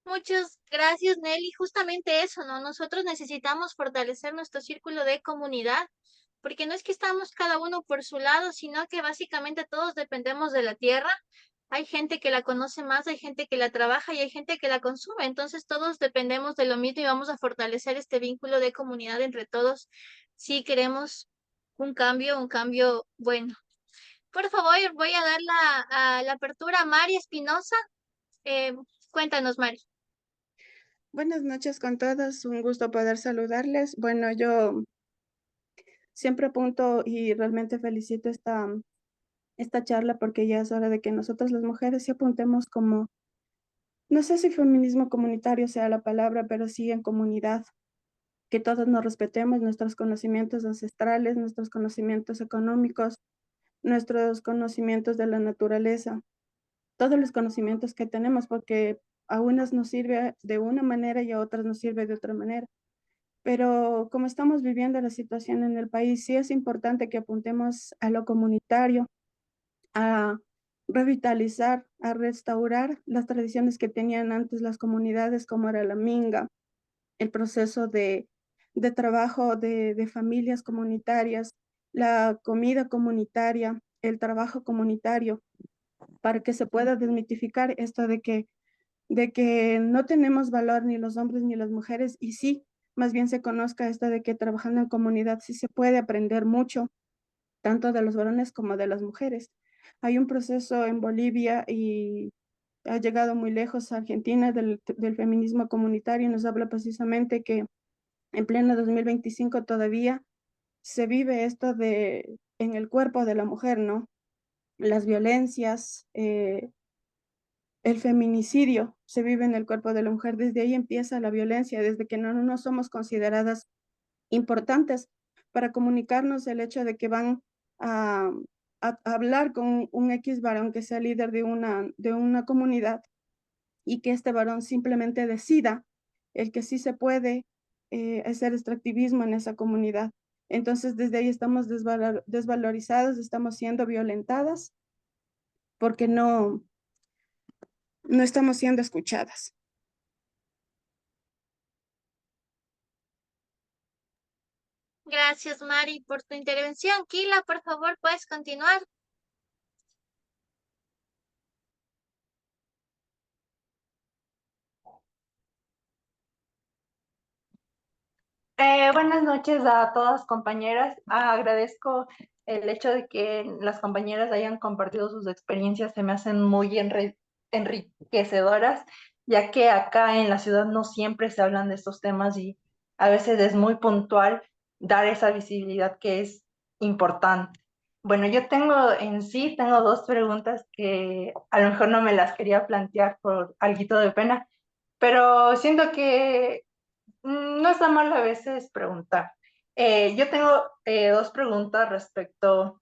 Muchas gracias, Nelly. Justamente eso, ¿no? Nosotros necesitamos fortalecer nuestro círculo de comunidad, porque no es que estamos cada uno por su lado, sino que básicamente todos dependemos de la tierra. Hay gente que la conoce más, hay gente que la trabaja y hay gente que la consume. Entonces todos dependemos de lo mismo y vamos a fortalecer este vínculo de comunidad entre todos si queremos un cambio bueno. Por favor, voy a dar la apertura a Mari Espinosa. Eh, Cuéntanos, Mari. Buenas noches con todos, un gusto poder saludarles. Bueno, yo siempre apunto y realmente felicito esta charla porque ya es hora de que nosotros las mujeres sí apuntemos como, no sé si feminismo comunitario sea la palabra, pero sí en comunidad, que todos nos respetemos nuestros conocimientos ancestrales, nuestros conocimientos económicos, nuestros conocimientos de la naturaleza, todos los conocimientos que tenemos, porque a unas nos sirve de una manera y a otras nos sirve de otra manera. Pero como estamos viviendo la situación en el país, sí es importante que apuntemos a lo comunitario, a revitalizar, a restaurar las tradiciones que tenían antes las comunidades, como era la minga, el proceso de trabajo de familias comunitarias, la comida comunitaria, el trabajo comunitario, para que se pueda desmitificar esto de que de que no tenemos valor ni los hombres ni las mujeres, y sí, más bien se conozca esto de que trabajando en comunidad sí se puede aprender mucho, tanto de los varones como de las mujeres. Hay un proceso en Bolivia y ha llegado muy lejos a Argentina del feminismo comunitario y nos habla precisamente que en pleno 2025 todavía se vive esto de en el cuerpo de la mujer, ¿no? Las violencias, el feminicidio se vive en el cuerpo de la mujer. Desde ahí empieza la violencia, desde que no somos consideradas importantes para comunicarnos el hecho de que van a, a hablar con un X varón que sea líder de una comunidad y que este varón simplemente decida el que sí se puede hacer extractivismo en esa comunidad. Entonces, desde ahí estamos desvalorizadas, estamos siendo violentadas porque no estamos siendo escuchadas. Gracias, Mari, por tu intervención. Kila, por favor, puedes continuar. Buenas noches a todas compañeras. Agradezco el hecho de que las compañeras hayan compartido sus experiencias, se me hacen muy enriquecedoras, ya que acá en la ciudad no siempre se hablan de estos temas y a veces es muy puntual dar esa visibilidad que es importante. Bueno, yo tengo dos preguntas que a lo mejor no me las quería plantear por alguito de pena, pero siento que no está mal a veces preguntar. Yo tengo dos preguntas respecto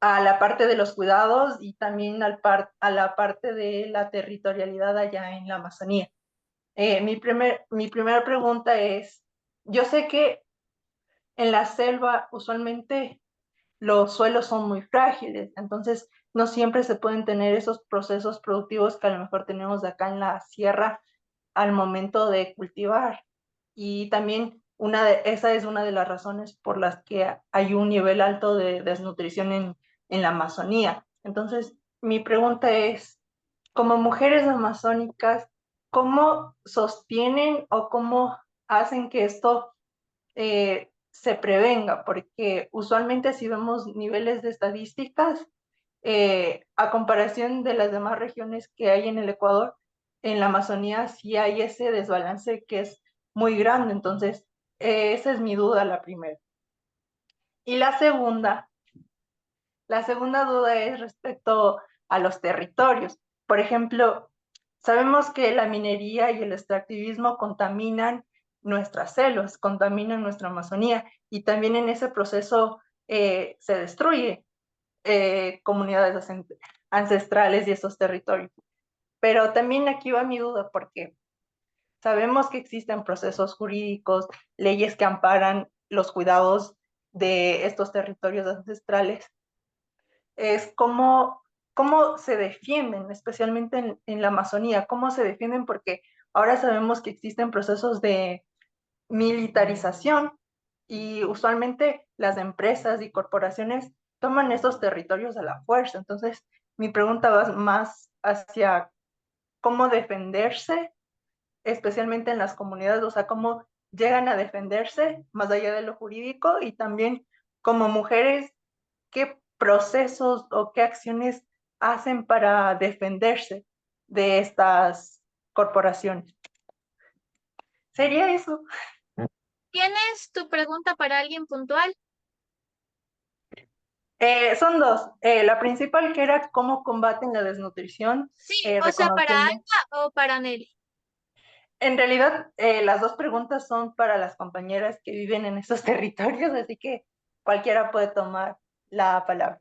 a la parte de los cuidados y también a la parte de la territorialidad allá en la Amazonía. Mi primera pregunta es, yo sé que en la selva usualmente los suelos son muy frágiles, entonces no siempre se pueden tener esos procesos productivos que a lo mejor tenemos acá en la sierra al momento de cultivar. Y también esa es una de las razones por las que hay un nivel alto de desnutrición en la Amazonía. Entonces, mi pregunta es, como mujeres amazónicas, ¿cómo sostienen o cómo hacen que esto se prevenga? Porque usualmente si vemos niveles de estadísticas, a comparación de las demás regiones que hay en el Ecuador, en la Amazonía sí hay ese desbalance que es muy grande. Entonces, esa es mi duda, la primera. Y la segunda duda es respecto a los territorios. Por ejemplo, sabemos que la minería y el extractivismo contaminan nuestras selvas, contaminan nuestra Amazonía y también en ese proceso se destruye comunidades ancestrales y esos territorios. Pero también aquí va mi duda porque sabemos que existen procesos jurídicos, leyes que amparan los cuidados de estos territorios ancestrales. Es cómo se defienden, especialmente en la Amazonía, cómo se defienden porque ahora sabemos que existen procesos de militarización y usualmente las empresas y corporaciones toman esos territorios a la fuerza. Entonces, mi pregunta va más hacia cómo defenderse, especialmente en las comunidades, o sea, cómo llegan a defenderse más allá de lo jurídico y también como mujeres, qué procesos o qué acciones hacen para defenderse de estas corporaciones. ¿Sería eso? ¿Tienes tu pregunta para alguien puntual? Son dos. La principal que era cómo combaten la desnutrición, Sí, o sea, ¿para reconociendo. Alba o para Nelly? En realidad, las dos preguntas son para las compañeras que viven en esos territorios, así que cualquiera puede tomar la palabra.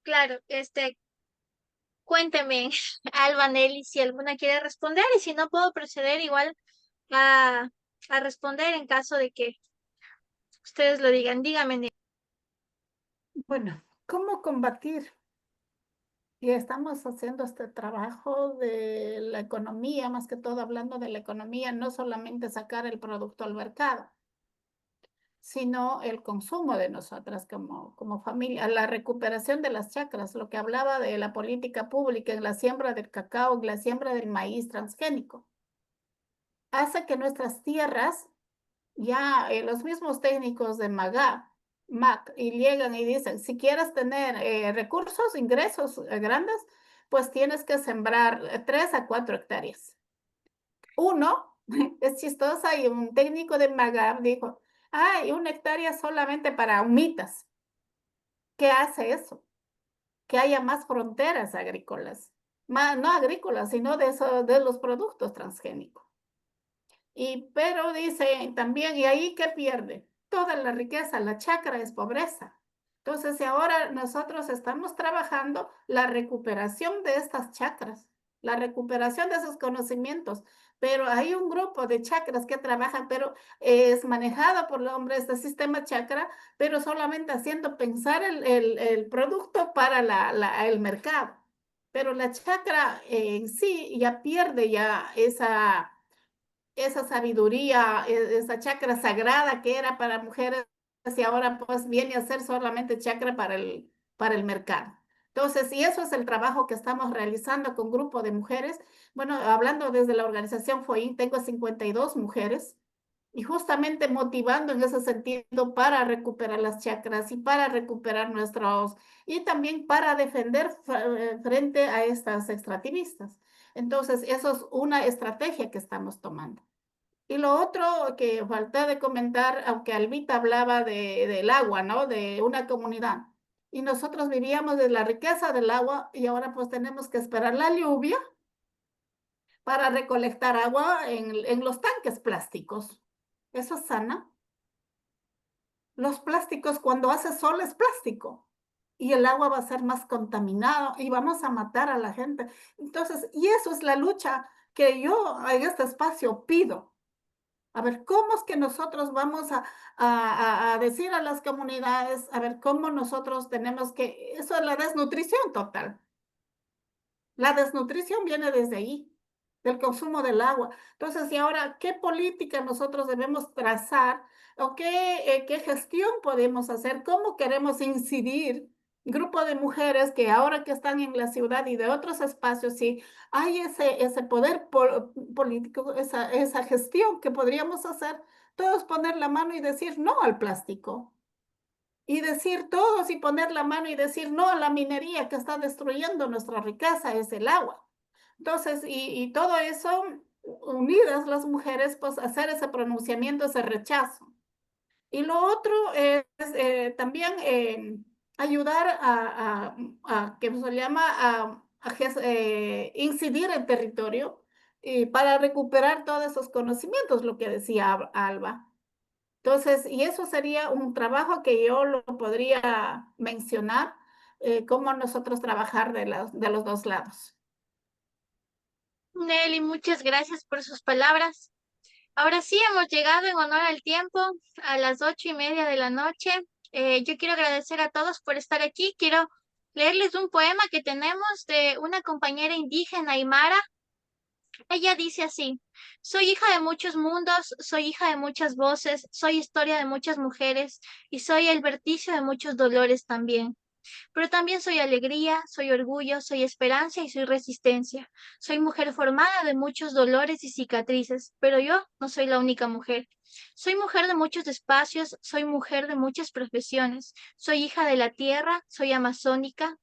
Claro, cuénteme, Alba, Nelly, si alguna quiere responder y si no puedo proceder igual a, a responder en caso de que ustedes lo digan. Dígame, Nelly. Bueno, ¿cómo combatir? Y estamos haciendo este trabajo de la economía, más que todo hablando de la economía, no solamente sacar el producto al mercado. sino el consumo de nosotras como familia, la recuperación de las chacras, lo que hablaba de la política pública en la siembra del cacao, en la siembra del maíz transgénico, hace que nuestras tierras, ya los mismos técnicos de MAC, y llegan y dicen, si quieres tener recursos, ingresos grandes, pues tienes que sembrar 3 a 4 hectáreas. Uno, es chistosa, y un técnico de MAGAP dijo, hay 1 hectárea solamente para humitas. ¿Qué hace eso? Que haya más fronteras agrícolas, no agrícolas, sino de los productos transgénicos. Pero dice también, ¿y ahí qué pierde? Toda la riqueza, la chacra es pobreza. Entonces, si ahora nosotros estamos trabajando la recuperación de estas chacras, la recuperación de esos conocimientos, pero hay un grupo de chacras que trabajan, pero es manejado por los hombres de sistema chacra, pero solamente haciendo pensar el producto para el mercado. Pero la chacra en sí ya pierde ya esa sabiduría, esa chakra sagrada que era para mujeres y ahora pues viene a ser solamente chakra para el mercado. Entonces, y eso es el trabajo que estamos realizando con grupo de mujeres. Bueno, hablando desde la organización FOIN, tengo 52 mujeres y justamente motivando en ese sentido para recuperar las chakras y para recuperar y también para defender frente a estas extractivistas. Entonces, eso es una estrategia que estamos tomando. Y lo otro que falté de comentar, aunque Albita hablaba del agua, ¿no? De una comunidad. Y nosotros vivíamos de la riqueza del agua y ahora pues tenemos que esperar la lluvia para recolectar agua en los tanques plásticos. ¿Eso es sana? Los plásticos, cuando hace sol, es plástico. Y el agua va a ser más contaminado y vamos a matar a la gente. Entonces, y eso es la lucha que yo en este espacio pido. A ver, ¿cómo es que nosotros vamos a decir a las comunidades, a ver, cómo nosotros tenemos que, eso es la desnutrición total. La desnutrición viene desde ahí, del consumo del agua. Entonces, y ahora, ¿qué política nosotros debemos trazar o qué gestión podemos hacer? ¿Cómo queremos incidir? Grupo de mujeres que ahora que están en la ciudad y de otros espacios, sí, hay ese poder político, esa gestión que podríamos hacer, todos poner la mano y decir no al plástico. Y decir todos y poner la mano y decir no a la minería que está destruyendo nuestra riqueza, es el agua. Entonces, y todo eso, unidas las mujeres, pues hacer ese pronunciamiento, ese rechazo. Y lo otro es también ayudar a que se llama incidir en territorio para recuperar todos esos conocimientos, lo que decía Alba. Entonces, y eso sería un trabajo que yo lo podría mencionar, cómo nosotros trabajar de los dos lados. Nelly, muchas gracias por sus palabras. Ahora sí, hemos llegado en honor al tiempo, a las 8:30 de la noche. Yo quiero agradecer a todos por estar aquí. Quiero leerles un poema que tenemos de una compañera indígena aymara. Ella dice así: soy hija de muchos mundos, soy hija de muchas voces, soy historia de muchas mujeres y soy el verticio de muchos dolores también. Pero también soy alegría, soy orgullo, soy esperanza y soy resistencia. Soy mujer formada de muchos dolores y cicatrices, pero yo no soy la única mujer. Soy mujer de muchos espacios, soy mujer de muchas profesiones. Soy hija de la tierra, soy amazónica,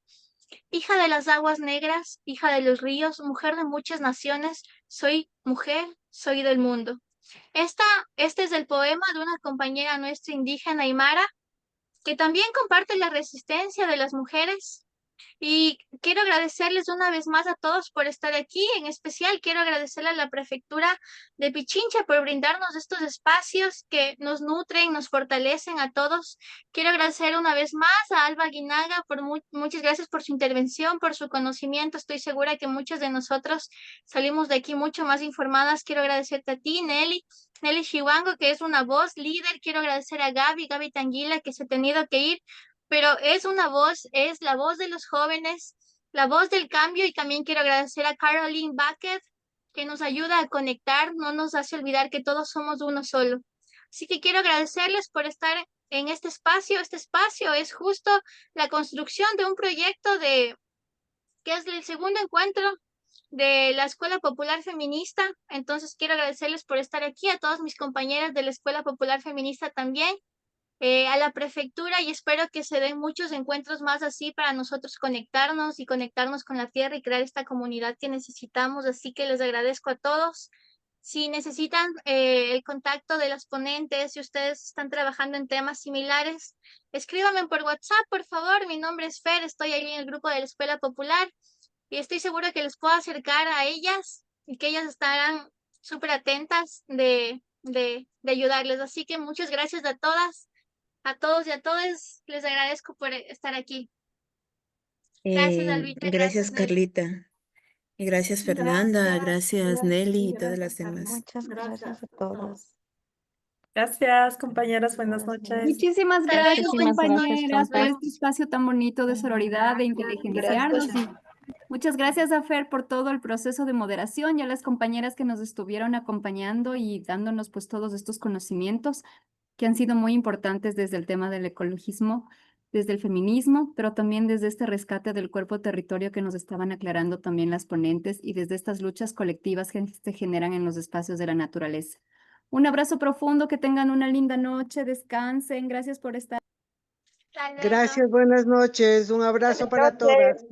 hija de las aguas negras, hija de los ríos, mujer de muchas naciones. Soy mujer, soy del mundo. Este es el poema de una compañera nuestra indígena aymara que también comparte la resistencia de las mujeres. Y quiero agradecerles una vez más a todos por estar aquí. En especial quiero agradecerle a la Prefectura de Pichincha por brindarnos estos espacios que nos nutren, nos fortalecen a todos. Quiero agradecer una vez más a Alba Guinaga por muchas gracias por su intervención, por su conocimiento. Estoy segura que muchos de nosotros salimos de aquí mucho más informadas. Quiero agradecerte a ti, Nelly Chihuango, que es una voz líder. Quiero agradecer a Gaby Tanguila, que se ha tenido que ir, pero es una voz, es la voz de los jóvenes, la voz del cambio. Y también quiero agradecer a Caroline Bucket, que nos ayuda a conectar, no nos hace olvidar que todos somos uno solo. Así que quiero agradecerles por estar en este espacio. Este espacio es justo la construcción de un proyecto que es el segundo encuentro de la Escuela Popular Feminista. Entonces quiero agradecerles por estar aquí, a todas mis compañeras de la Escuela Popular Feminista también, a la prefectura, y espero que se den muchos encuentros más así para nosotros conectarnos y conectarnos con la tierra y crear esta comunidad que necesitamos. Así que les agradezco a todos. Si necesitan el contacto de las ponentes, si ustedes están trabajando en temas similares, escríbanme por WhatsApp, por favor. Mi nombre es Fer, estoy ahí en el grupo de la Escuela Popular y estoy segura que les puedo acercar a ellas y que ellas estarán súper atentas de ayudarles. Así que muchas gracias a todas, a todos y a todas. Les agradezco por estar aquí. Gracias, Albita. Gracias, Nelly. Carlita. Y gracias, Fernanda. Gracias, Nelly y todas las Gracias, demás. Muchas gracias a todos. Gracias, compañeras. Buenas noches. Muchísimas Hasta gracias, luego. Muchísimas gracias, compañeras, por compa. este espacio tan bonito de sororidad, de inteligenciarnos. Y muchas gracias a Fer por todo el proceso de moderación y a las compañeras que nos estuvieron acompañando y dándonos pues todos estos conocimientos que han sido muy importantes desde el tema del ecologismo, desde el feminismo, pero también desde este rescate del cuerpo territorio que nos estaban aclarando también las ponentes y desde estas luchas colectivas que se generan en los espacios de la naturaleza. Un abrazo profundo, que tengan una linda noche, descansen, gracias por estar. Hasta luego. Gracias, buenas noches. Un abrazo para todas.